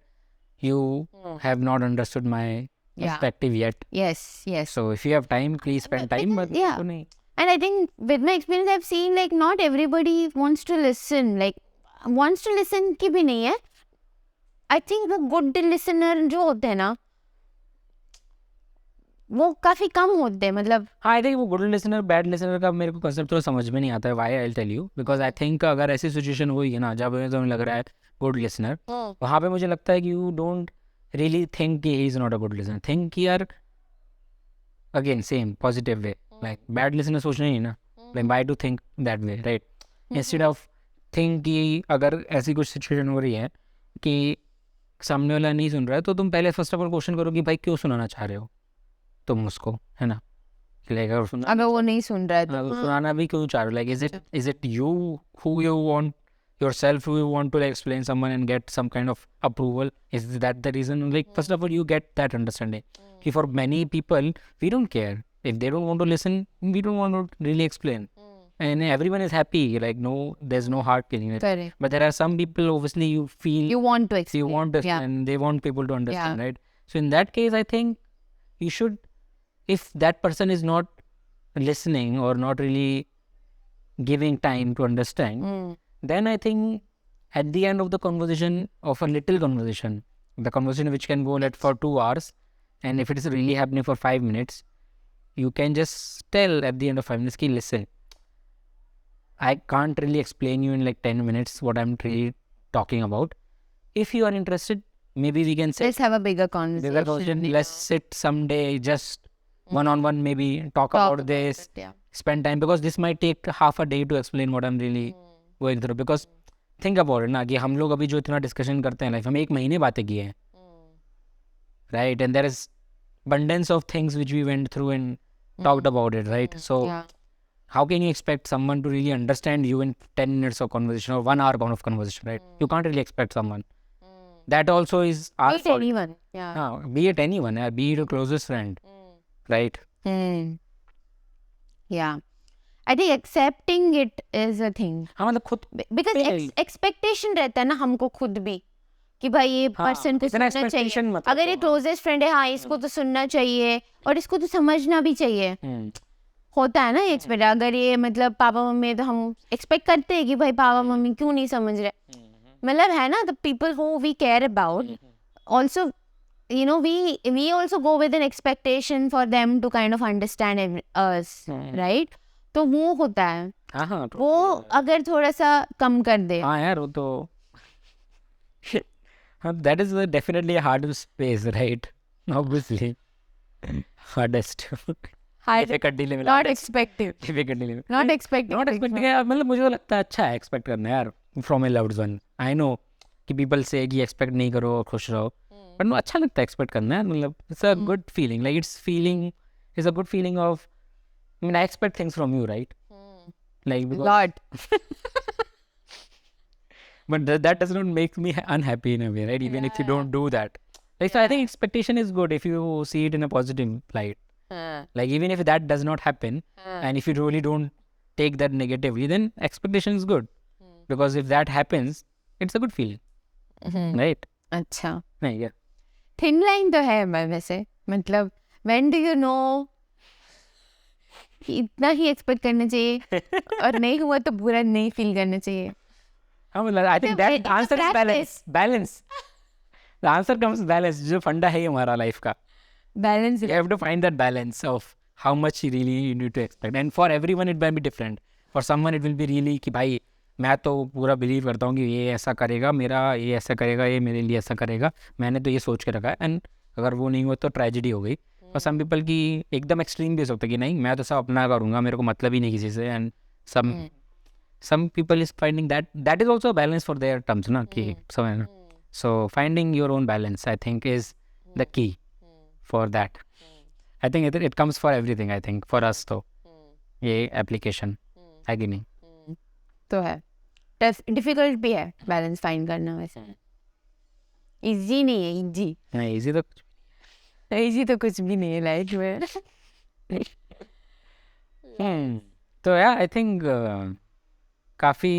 you have not understood my perspective yet. Yes. So if you have time, please spend time. But yeah. And I think with my experience, I've seen like not everybody wants to listen. Like wants to listen की भी नहीं है. I think the good listener जो होते हैं ना, वो काफी कम होते हैं, मतलब. हाँ, I think वो good listener bad listener का मेरे को concept थोड़ा समझ में नहीं आता है. Why I'll tell you, because I think अगर ऐसी situation हुई है ना जब तुम्हें लग रहा है good listener, वहाँ पे मुझे लगता है कि you don't really think कि he is not a good listener. Think कि यार again same positive way. Like bad listener सोचना ही ना, like why to think that way, right? Instead of think कि अगर ऐसी कुछ situation हो रही है कि सामने वाला नहीं सुन रहा है, तो तुम पहले फर्स्ट ऑफ ऑल क्वेश्चन करो कि भाई क्यों सुनाना चाह रहे हो तुम उसको, है ना? अगर वो नहीं सुन रहा है तो सुनाना भी क्यों चाह रहे हो? Like is it you who you want yourself, who you want to like explain someone and get some kind of approval? Is that the reason? Like first of all you get that understanding. For many people we don't care if they don't want to listen, we don't want to really explain. And everyone is happy, like no, there's no hard feeling. Correct. But there are some people obviously you feel you want to explain. you want to and they want people to understand, right? So in that case I think you should, if that person is not listening or not really giving time to understand, then I think at the end of the conversation, of a little conversation, the conversation which can go for 2 hours, and if it is really happening for 5 minutes, you can just tell at the end of 5 minutes, listen, I can't really explain you in like 10 minutes what I'm really talking about. If you are interested, maybe we can sit. Let's have a bigger conversation. Let's sit someday, just one-on-one, maybe talk about this, spend time, because this might take half a day to explain what I'm really going through. Because think about it ना, कि हम लोग अभी जो इतना discussion करते हैं life, हम 1 महीने बातें किए हैं, right? And there is abundance of things which we went through and talked about it, right? So how can you expect someone to really understand you in 10 minutes of conversation or 1 hour of conversation, right? You can't really expect someone. That also is our fault. Anyone. Be it anyone, be it your closest friend. right? Yeah, I think accepting it is a thing. हाँ मतलब खुद Because expectation रहता है ना हमको खुद भी कि भाई ये पर्सन को इतना सुनना चाहिए, expectation मत अगर ये रखो, क्लोजेस्ट फ्रेंड है हाँ इसको तो सुनना चाहिए और इसको तो समझना भी चाहिए. होता है ना एक्सपेक्ट, अगर ये मतलब पापा मम्मी है तो हम एक्सपेक्ट करते हैं कि भाई पापा मम्मी क्यों नहीं समझ रहे, मतलब है ना, the people who we care about also, you know, we also go with an expectation for them to kind of understand us, right? तो वो होता है, हाँ वो अगर थोड़ा सा कम कर दे. हाँ यार वो तो that is definitely a hardest space, right? Obviously hardest difficult dealing with Not expecting, difficult dealing with not expecting, not expecting है, मतलब मुझे तो लगता है अच्छा है एक्सपेक्ट करना यार from A loved one. I know कि पीपल से कि एक्सपेक्ट नहीं करो और खुश रहो, बट अच्छा लगता है एक्सपेक्ट करना है, मतलब it's a good feeling, like it's a good feeling of, I mean I expect things from you, right? Like because, lot. but that does not make me unhappy in a way, right? Even if you don't do that, like so I think expectation is good if you see it in a positive light. Like even if that does not happen, and if you really don't take that negatively, then expectation is good, because if that happens, it's a good feeling, right? अच्छा, नहीं yeah. Thin line तो है वैसे, मतलब when do you know कि इतना ही expect करना चाहिए और नहीं हुआ तो बुरा नहीं फील करना चाहिए. हाँ मतलब I think that It's a answer is practice. balance. The answer comes balance, जो फंडा है हमारा लाइफ का. Balance. You have to find that balance of how much you really you need to expect, and for everyone it might be different. For someone it will be really कि भाई मैं तो पूरा बिलीव करता हूँ कि ये ऐसा करेगा, मेरा ये ऐसा करेगा, ये मेरे लिए ऐसा करेगा, मैंने तो ये सोच के रखा है, एंड अगर वो नहीं हुआ तो ट्रेजिडी हो गई. और सम पीपल की एकदम एक्सट्रीम भी हो सकता है कि नहीं मैं तो सब अपना करूँगा, मेरे को मतलब ही नहीं किसी से, and some people is finding that is also a balance for their terms ना कि सब है ना. So finding your own balance I think is the key for that. I think it comes for everything, I think for us तो ये application है कि नहीं. तो है, डिफिकल्ट भी है बैलेंस फाइंड करना वैसे, इजी नहीं है. इजी नहीं इजी तो कुछ भी नहीं है लाइफ में. तो यार आई थिंक काफ़ी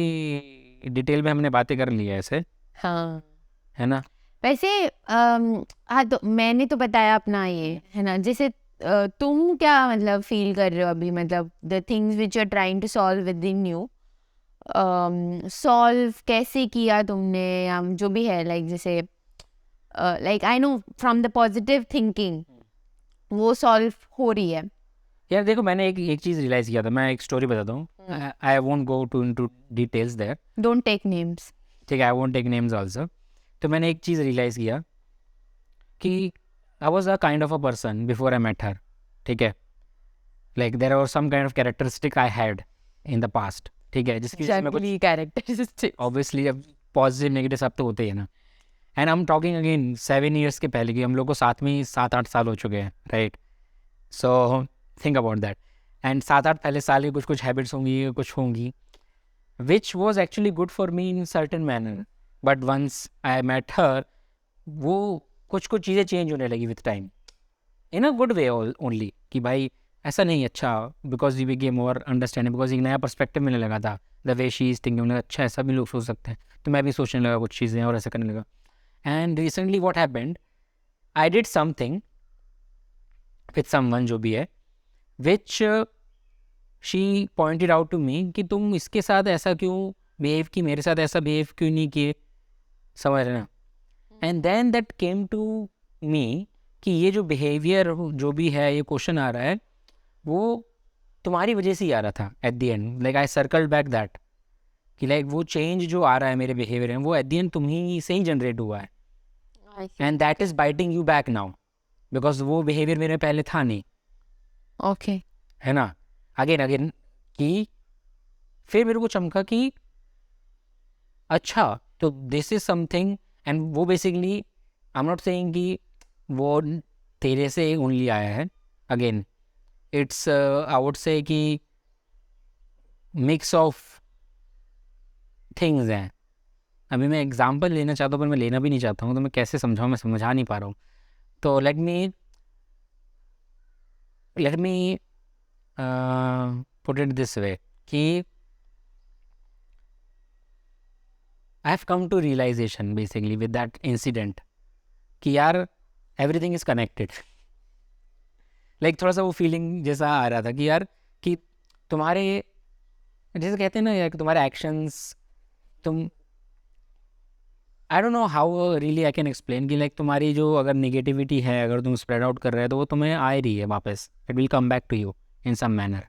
डिटेल में हमने बातें कर ली है ऐसे, हाँ है ना. वैसे हाँ, तो मैंने तो बताया अपना ये है ना, जैसे तुम क्या मतलब फील कर रहे हो अभी, मतलब the things which you are trying to solve within you, solve कैसे किया तुमने या जो भी है, लाइक जैसे like I know from the positive thinking वो सॉल्व हो रही है. यार देखो मैंने एक चीज़ रियलाइज़ किया था, मैं एक स्टोरी बताता हूँ. I won't go to into details there, don't take names. ठीक है, I won't take names also. तो मैंने एक चीज़ रियलाइज़ किया कि I was a kind of a person before I met her, ठीक है. Like there are some kind of characteristic I had in the past, ठीक है, जिसकी वजह से मैं कुछ कैरेक्टरिस्टिक ऑब्वियसली अब पॉजिटिव नेगेटिव सब तो होते ही है ना. And I am talking again 7 years के पहले की, हम लोग को साथ में 7-8 साल हो चुके हैं, right. So think about that. And 7-8 पहले साल की कुछ हैबिट्स होंगी which was actually good for me in certain manner, but once I met her वो कुछ चीज़ें चेंज होने लगी with time, in a good way only, कि भाई ऐसा नहीं अच्छा, because you became more understanding, because एक नया पर्सपेक्टिव मिलने लगा था, the way she is thinking, अच्छा ऐसा भी लोग सोच सकते हैं, तो मैं भी सोचने लगा कुछ चीज़ें और ऐसा करने लगा. And recently what happened, I did something with someone जो भी है, which she pointed out to me कि तुम इसके साथ ऐसा क्यों बिहेव की, मेरे साथ ऐसा बिहेव क्यों नहीं किए, समझ रहे ना. And then that came to me कि ये जो बिहेवियर जो भी है, ये क्वेश्चन आ रहा है, वो तुम्हारी वजह से ही आ रहा था at the end. Like I circle back that कि लाइक वो चेंज जो आ रहा है मेरे बिहेवियर में, वो एट द एंड तुम ही से ही जनरेट हुआ है, and that is biting you back now, because वो बिहेवियर मेरे पहले था नहीं. ओके है ना. अगेन कि फिर मेरे को चमका कि अच्छा तो दिस इज समथिंग, एंड वो basically I am not saying कि वो तेरे से ओनली आया है, again it's I would say कि मिक्स ऑफ थिंग्स हैं. अभी मैं एग्जांपल लेना चाहता हूँ पर मैं लेना भी नहीं चाहता हूँ, तो मैं कैसे समझाऊँ, मैं समझा नहीं पा रहा हूँ. तो let me let me put it this way कि I have come to realization basically with that incident कि यार एवरीथिंग इज कनेक्टेड. लाइक थोड़ा सा वो फीलिंग जैसा आ रहा था कि यार कि तुम्हारे, जैसे कहते हैं ना यार कि तुम्हारे एक्शंस, तुम, I don't know how really I can explain कि लाइक तुम्हारी जो अगर निगेटिविटी है, अगर तुम स्प्रेड आउट कर रहे हो तो वो तुम्हें आ ही रही है वापस. It will come back to you in some manner.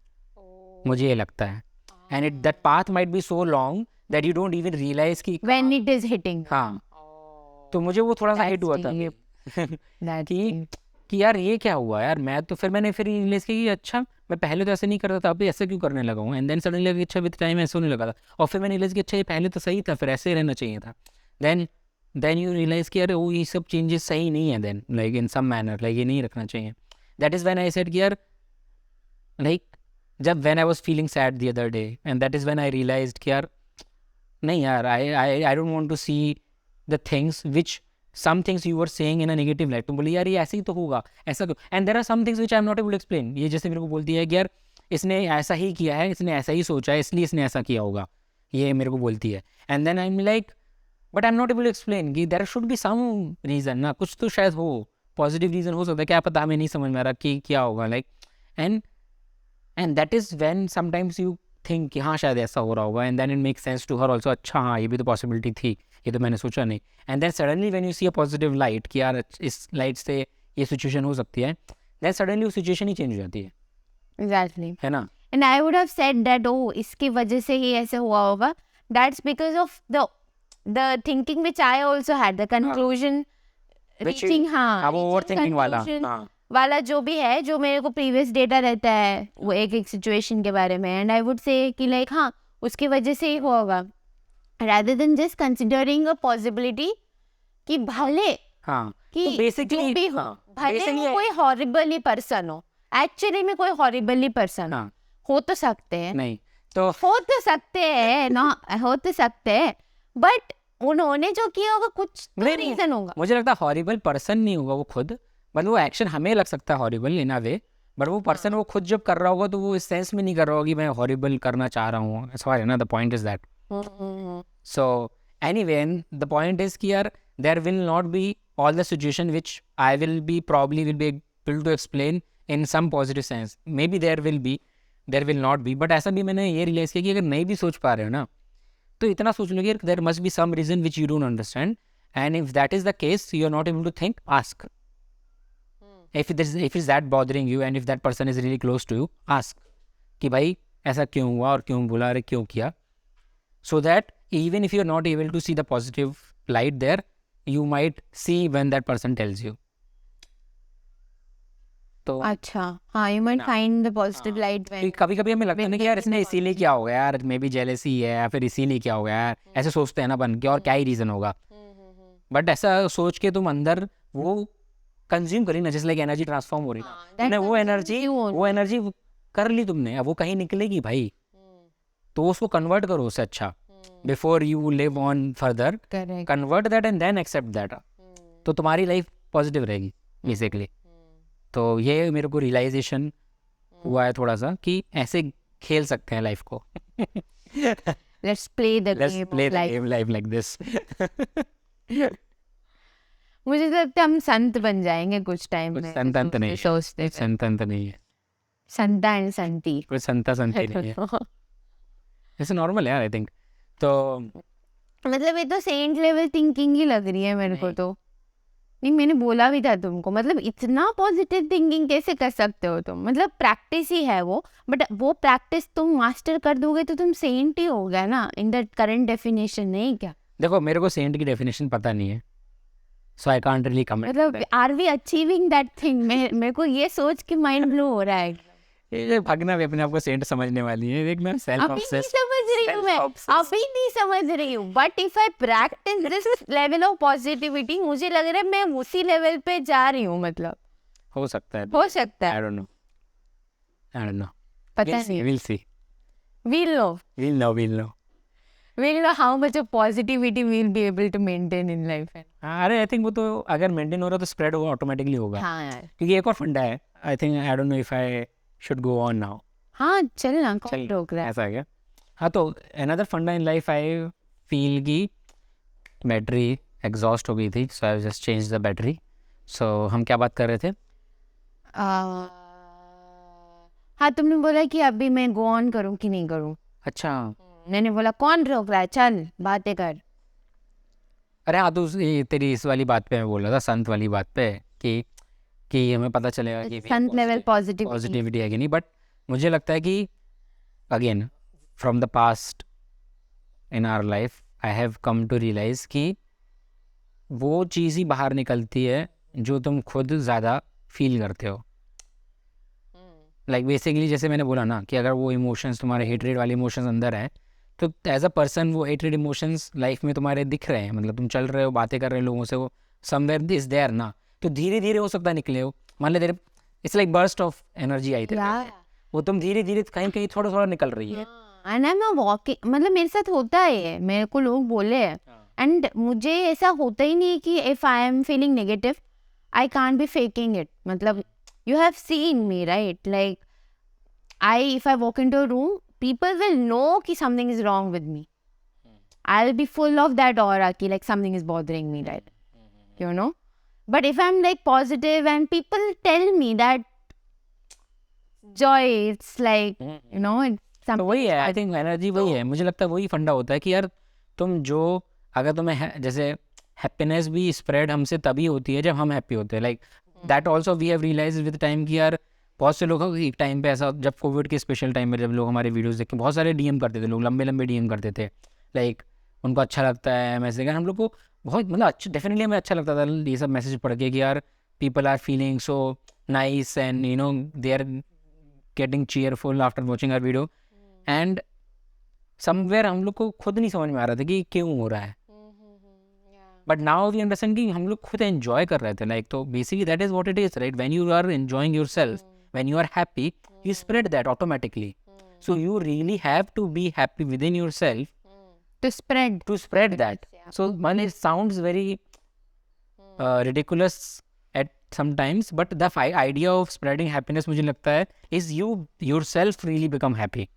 मुझे ये लगता है. And it that path might be so long that you don't even realise कि when it is hitting. हाँ. तो मुझे वो थोड़ा सा हिट हुआ था That's कि deep. कि यार ये क्या हुआ यार. मैं तो फिर मैंने फिर रियलाइज किया कि अच्छा मैं पहले तो ऐसे नहीं करता था, अभी ऐसे क्यों करने लगा हूँ. एंड देन सडनली लगा कि अच्छा विद टाइम ऐसे होने लगा था. और फिर मैंने रियलाइज कि अच्छा ये पहले तो सही था, फिर ऐसे ही रहना चाहिए था. देन यू रियलाइज कि यार वो ये सब चेंजेस सही नहीं है. Then like in some manner like ये नहीं रखना चाहिए. That is when I said कि यार लाइक जब when I was feeling sad the other day, and that is when I realised कि यार नहीं यार, I don't want to see the things which some things you were saying in a negative light. तुम बोली यार ये ऐसे ही तो होगा, ऐसा क्यों. And there are some things which I am not able to explain. ये जैसे मेरे को बोलती है कि यार इसने ऐसा ही किया है, इसने ऐसा ही सोचा है, इसलिए इसने ऐसा किया होगा. ये मेरे को बोलती है. And then I am like but I am not able to explain कि there should be some reason ना. कुछ तो शायद हो, पॉजिटिव रीज़न हो सकता है, क्या पता, हमें नहीं समझ में आ रहा कि क्या होगा. Like and and that is when sometimes you think कि हाँ शायद ऐसा हो रहा होगा. And then it make sense to her also. अच्छा हाँ ये भी तो पॉसिबिलिटी थी, ये तो मैंने सोचा नहीं. And then suddenly when you see a positive light कि यार इस लाइट से ये सिचुएशन हो सकती है, देन सडनली वो सिचुएशन ही चेंज हो जाती है. Exactly. है ना. And I would have said that, oh, इसकी वजह से ही ऐसे हुआ होगा. That's because of the thinking which I also had, the conclusion Which reaching, हाँ हाँ, वो ओवर थिंकिंग वाला. conclusion हाँ वाला जो भी है, जो मेरे को प्रीवियस डेटा रहता है वो एक एक सिचुएशन के बारे में, एंड आई वुड से कि लाइक हाँ उसकी वजह से ही हुआ होगा, rather than just considering a possibility कि भले हाँ. कि तो बेसिकली जो भी हो, हाँ भले basically वो कोई हॉरिबली पर्सन हो, एक्चुअली में कोई हॉरिबली पर्सन हाँ हो तो सकते हैं, नहीं तो हो तो सकते हैं ना, हो तो सकते हैं, बट उन्होंने जो किया होगा कुछ तो नहीं रीजन होगा. मुझे लगता है हॉरिबल पर्सन नहीं होगा वो खुद, मतलब वो एक्शन हमें लग सकता है horrible in a way, but वो पर्सन वो खुद जब कर रहा होगा तो वो इस सेंस में नहीं कर रहा होगा कि मैं हॉरिबल करना चाह रहा हूँ. सॉरी ना, the point is that. So anyway, and the point is कि यार there will not be all the situation which I will be probably will be able to explain in some positive sense. Maybe there will not be, but ऐसा भी मैंने ये realise किया कि अगर नहीं भी सोच पा रहे हो ना तो इतना सोच लो कि there must be some reason which you don't understand, and if that is the case you are not able to think, ask. If it's that bothering you and if that person is really close to you, ask कि भाई ऐसा क्यों हुआ और क्यों बोला, अरे क्यों किया. So that even if you're not able to see the positive light there, you might see when that person tells you. तो अच्छा हाँ, you might ना. find the positive light when कभी कभी हमें लगता है ना कि यार इसने इसीलिए क्या हो गया यार, मे बी जेलेसी है या फिर इसीलिए क्या हो गया यार, ऐसे सोचते हैं ना बन के, और क्या ही रीज़न होगा. बट ऐसा सोच के तुम अंदर वो कंज्यूम करी ना, जैसे लाइक एनर्जी ट्रांसफॉर्म हो रही ना, तुमने वो एनर्जी कर ली तुमने, अब वो कहीं निकलेगी भाई, तो उसको कन्वर्ट करो उससे. अच्छा before you live on further, correct. Convert that and then accept that. तो तुम्हारी लाइफ पॉजिटिव रहेगी बेसिकली. तो ये मेरे को रियलाइजेशन हुआ है थोड़ा सा कि ऐसे खेल सकते हैं लाइफ को. Let's play the Let's game play of the life. game life like this. मुझे तो लगता है हम संत बन जाएंगे कुछ टाइम कुछ में. संत अंत नहीं है, सोचते थे संत अंत नहीं है, संता एंड संती. कुछ संता संति नहीं है. ऐसे नॉर्मल है आई थिंक. तो मतलब ये तो सेंट लेवल थिंकिंग ही लग रही है मेरे को नहीं. तो. नहीं, मैंने बोला भी था तुमको, मतलब इतना पॉजिटिव थिंकिंग कैसे कर सकते हो तुम, मतलब प्रैक्टिस ही है वो, बट वो प्रैक्टिस तुम मास्टर कर दोगे तो तुम सेंट ही हो गया ना इन द करंट डेफिनेशन, नहीं क्या. देखो मेरे को सेंट की डेफिनेशन पता नहीं है, so I can't really comment. मतलब are we achieving that thing, मेरे को ये सोच के माइंड ब्लो हो रहा है. ये भागना भी अपने आप को सेंट समझने वाली है, देखना सेल्फ अभी नहीं ऑब्सेस्ड. समझ रही हूँ मैं, अभी नहीं समझ रही हूँ, but if I practice this level of positivity, मुझे लग रहा है मैं उसी लेवल पे जा रही हूँ. मतलब हो सकता है, हो सकता है, आई डोंट नो, पता नहीं. Will see, we'll know how much of positivity we'll be able to maintain in life. अरे आई थिंक वो तो अगर मेंटेन हो रहा है तो स्प्रेड होगा, ऑटोमेटिकली होगा. हाँ यार, क्योंकि एक और फंडा है, I think I don't know if I should go on now. हाँ चल ना, कौन चल, रोक रहा है? ऐसा है क्या? हाँ, तो another funda in life I feel की बैटरी एग्जॉस्ट हो गई थी, so I just change the battery. So हम क्या बात कर रहे थे? आ, हाँ तुमने बोला कि अभी मैं गो ऑन करूँ कि नहीं करूँ. अच्छा. मैंने बोला कौन रोक रहा है, चल बातें कर. अरे हाँ, तो तेरी इस वाली बात पे मैं बोल रहा था, संत वाली बात पे, कि हमें पता चलेगा कि संत लेवल पॉजिटिव. पॉजिटिविटी है कि नहीं. बट मुझे लगता है कि again from the past in our life I have come to realise कि वो चीज़ ही बाहर निकलती है जो तुम खुद ज़्यादा फील करते हो. लाइक बेसिकली जैसे मैंने बोला ना, कि अगर वो इमोशंस तुम्हारे हेट्रेड वाले इमोशंस अंदर है, तो एज अ पर्सन वो हेट्रेड इमोशंस लाइफ में तुम्हारे दिख रहे हैं, मतलब तुम चल रहे हो, बातें कर रहे हो लोगों से, वो समवेयर इज देयर ना. तो धीरे धीरे हो सकता है निकले हो. मान ले तेरे it's like burst of energy आई तेरे पे, वो तुम धीरे धीरे कहीं कहीं थोड़ा थोड़ा निकल रही है. एंड आई एम वॉकिंग, मतलब मेरे साथ होता है, मेरे को लोग बोले हैं. एंड मुझे ऐसा होता ही नहीं कि if I am feeling negative I can't be faking it. मतलब you have seen me right, like I if I walk into a room people will know कि something is wrong with me. I'll be full of that aura कि like something is bothering me, right? You know? But if I'm like positive and people tell me that joy, it's like, you know, it's तो something. वही है, I think energy वही है. मुझे लगता है वही फंडा होता है कि यार तुम जो, अगर तुम्हें जैसे हैप्पीनेस भी स्प्रेड हमसे तभी होती है जब हम हैप्पी होते हैं. Like that also we have realise with time कि यार बहुत से लोगों को एक टाइम पे ऐसा, जब कोविड के स्पेशल टाइम में जब लोग हमारे वीडियोस देख के बहुत सारे डीएम करते थे, लोग लंबे लंबे डीएम करते थे. लाइक उनको अच्छा लगता है मैसेज, हम लोग को बहुत, मतलब अच्छा, डेफिनेटली हमें अच्छा लगता था ये सब मैसेज पढ़ के कि यार people are feeling so nice and you know they are getting cheerful after watching our video. And somewhere हम लोग को खुद नहीं समझ में आ रहा था कि क्यों हो रहा है. बट नाउ वी अंडरस्टैंड कि हम लोग खुद एंजॉय कर रहे थे. लाइक तो basically that is what it is, right? When you are enjoying yourself, when you are happy, you spread that automatically. So you really have to be happy within yourself To spread that. So man, it sounds very ridiculous at sometimes, but the idea of spreading happiness मुझे लगता है is you yourself really become happy.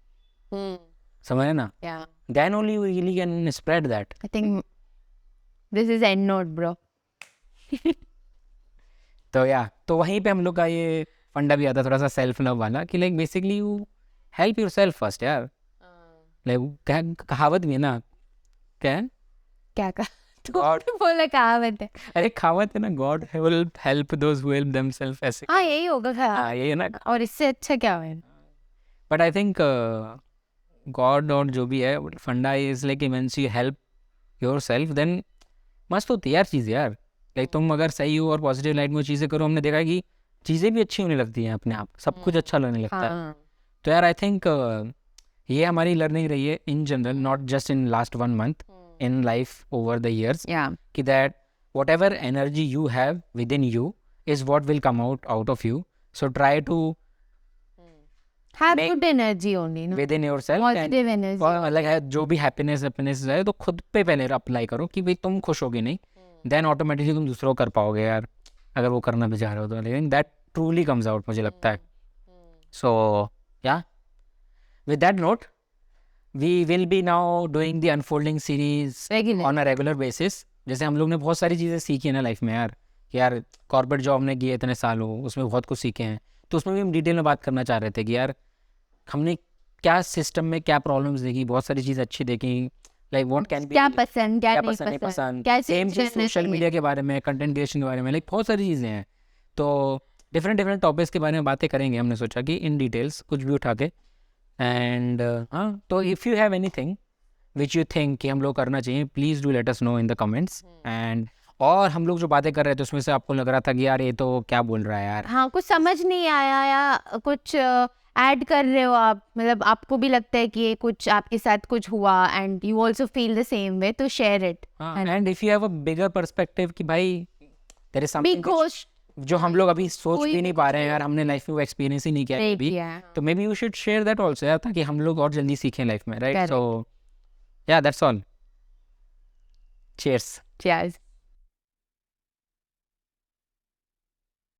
समझ है ना? Yeah. Then only you really can spread that. I think this is end note, bro. तो तो वहीं पे हम लोग का ये फंडा भी आता, थोड़ा सा सेल्फ लव वाला, कि like basically you help your self first यार. लाइक कहावत भी है ना, क्या है? क्या कहा? तो बोला कहावत है. अरे कहावत है ना, God will help those who help themselves, ऐसे. हाँ यही होगा. हाँ यही है ना. और इससे अच्छा क्या है? बट आई थिंक गॉड और जो भी है फंडा is like events you help yourself, then मस्त होती है यार चीज़ यार. लाइक तुम अगर सही हो और पॉजिटिव लाइट में चीज़ें करो, हमने देखा है कि चीज़ें भी अच्छी होने लगती हैं अपने आप, सब कुछ अच्छा लगने लगता है. तो यार आई थिंक ये हमारी लर्निंग रही है in general, not just in last 1 month, in life over the years, कि that whatever energy you have within you is what will come out of you. So try to have good energy only, no? within yourself, Positive energy. like जो भी happiness है तो खुद पे पहले apply करो कि भाई तुम खुश होगे नहीं, देन ऑटोमेटिकली तुम दूसरों को कर पाओगे यार, अगर वो करना भी चाह रहे हो तो. लेकिन दैट ट्रूली कम्स आउट मुझे लगता है. So ya with that note we will be now doing the unfolding series on a regular basis. जैसे हम लोग ने बहुत सारी चीज़ें सीखी है ना लाइफ में यार, कि यार कॉर्पोरेट जॉब ने किए इतने सालों, उसमें बहुत कुछ सीखे हैं. तो उसमें भी हम डिटेल में बात करना चाह रहे थे कि यार हमने क्या सिस्टम में क्या प्रॉब्लम्स देखी, बहुत सारी चीज़ अच्छी देखी, लाइक व्हाट कैन बी, क्या पसंद क्या नहीं पसंद, क्या सेम चीज़ सोशल मीडिया के बारे में, कंटेंट क्रिएशन के बारे में, लाइक बहुत सारी चीज़ें हैं. तो डिफरेंट टॉपिक्स के बारे में बातें करेंगे. हमने सोचा कि इन डिटेल्स कुछ भी उठा के. एंड हाँ, तो if you have anything which you think कि हम लोग करना चाहिए, please do let us know in the comments. And और हम लोग जो बातें कर रहे थे उसमें से आपको लग रहा था कि यार ये तो क्या बोल रहा है यार, हाँ कुछ समझ नहीं आया या कुछ ऐड कर रहे हो आप, मतलब आपको भी लगता है कि ये कुछ आपके साथ कुछ हुआ and you also feel the same way, तो share it. And if you have a bigger perspective कि भाई देयर इज समथिंग जो हम लोग अभी सोच भी नहीं पा रहे हैं यार, हमने लाइफ में वो एक्सपीरियंस ही नहीं किया है अभी, तो may be you should share that also यार, ताकि हम लोग और जल्दी सीखें लाइफ में, राइट? सो या दैट्स ऑल. चीयर्स.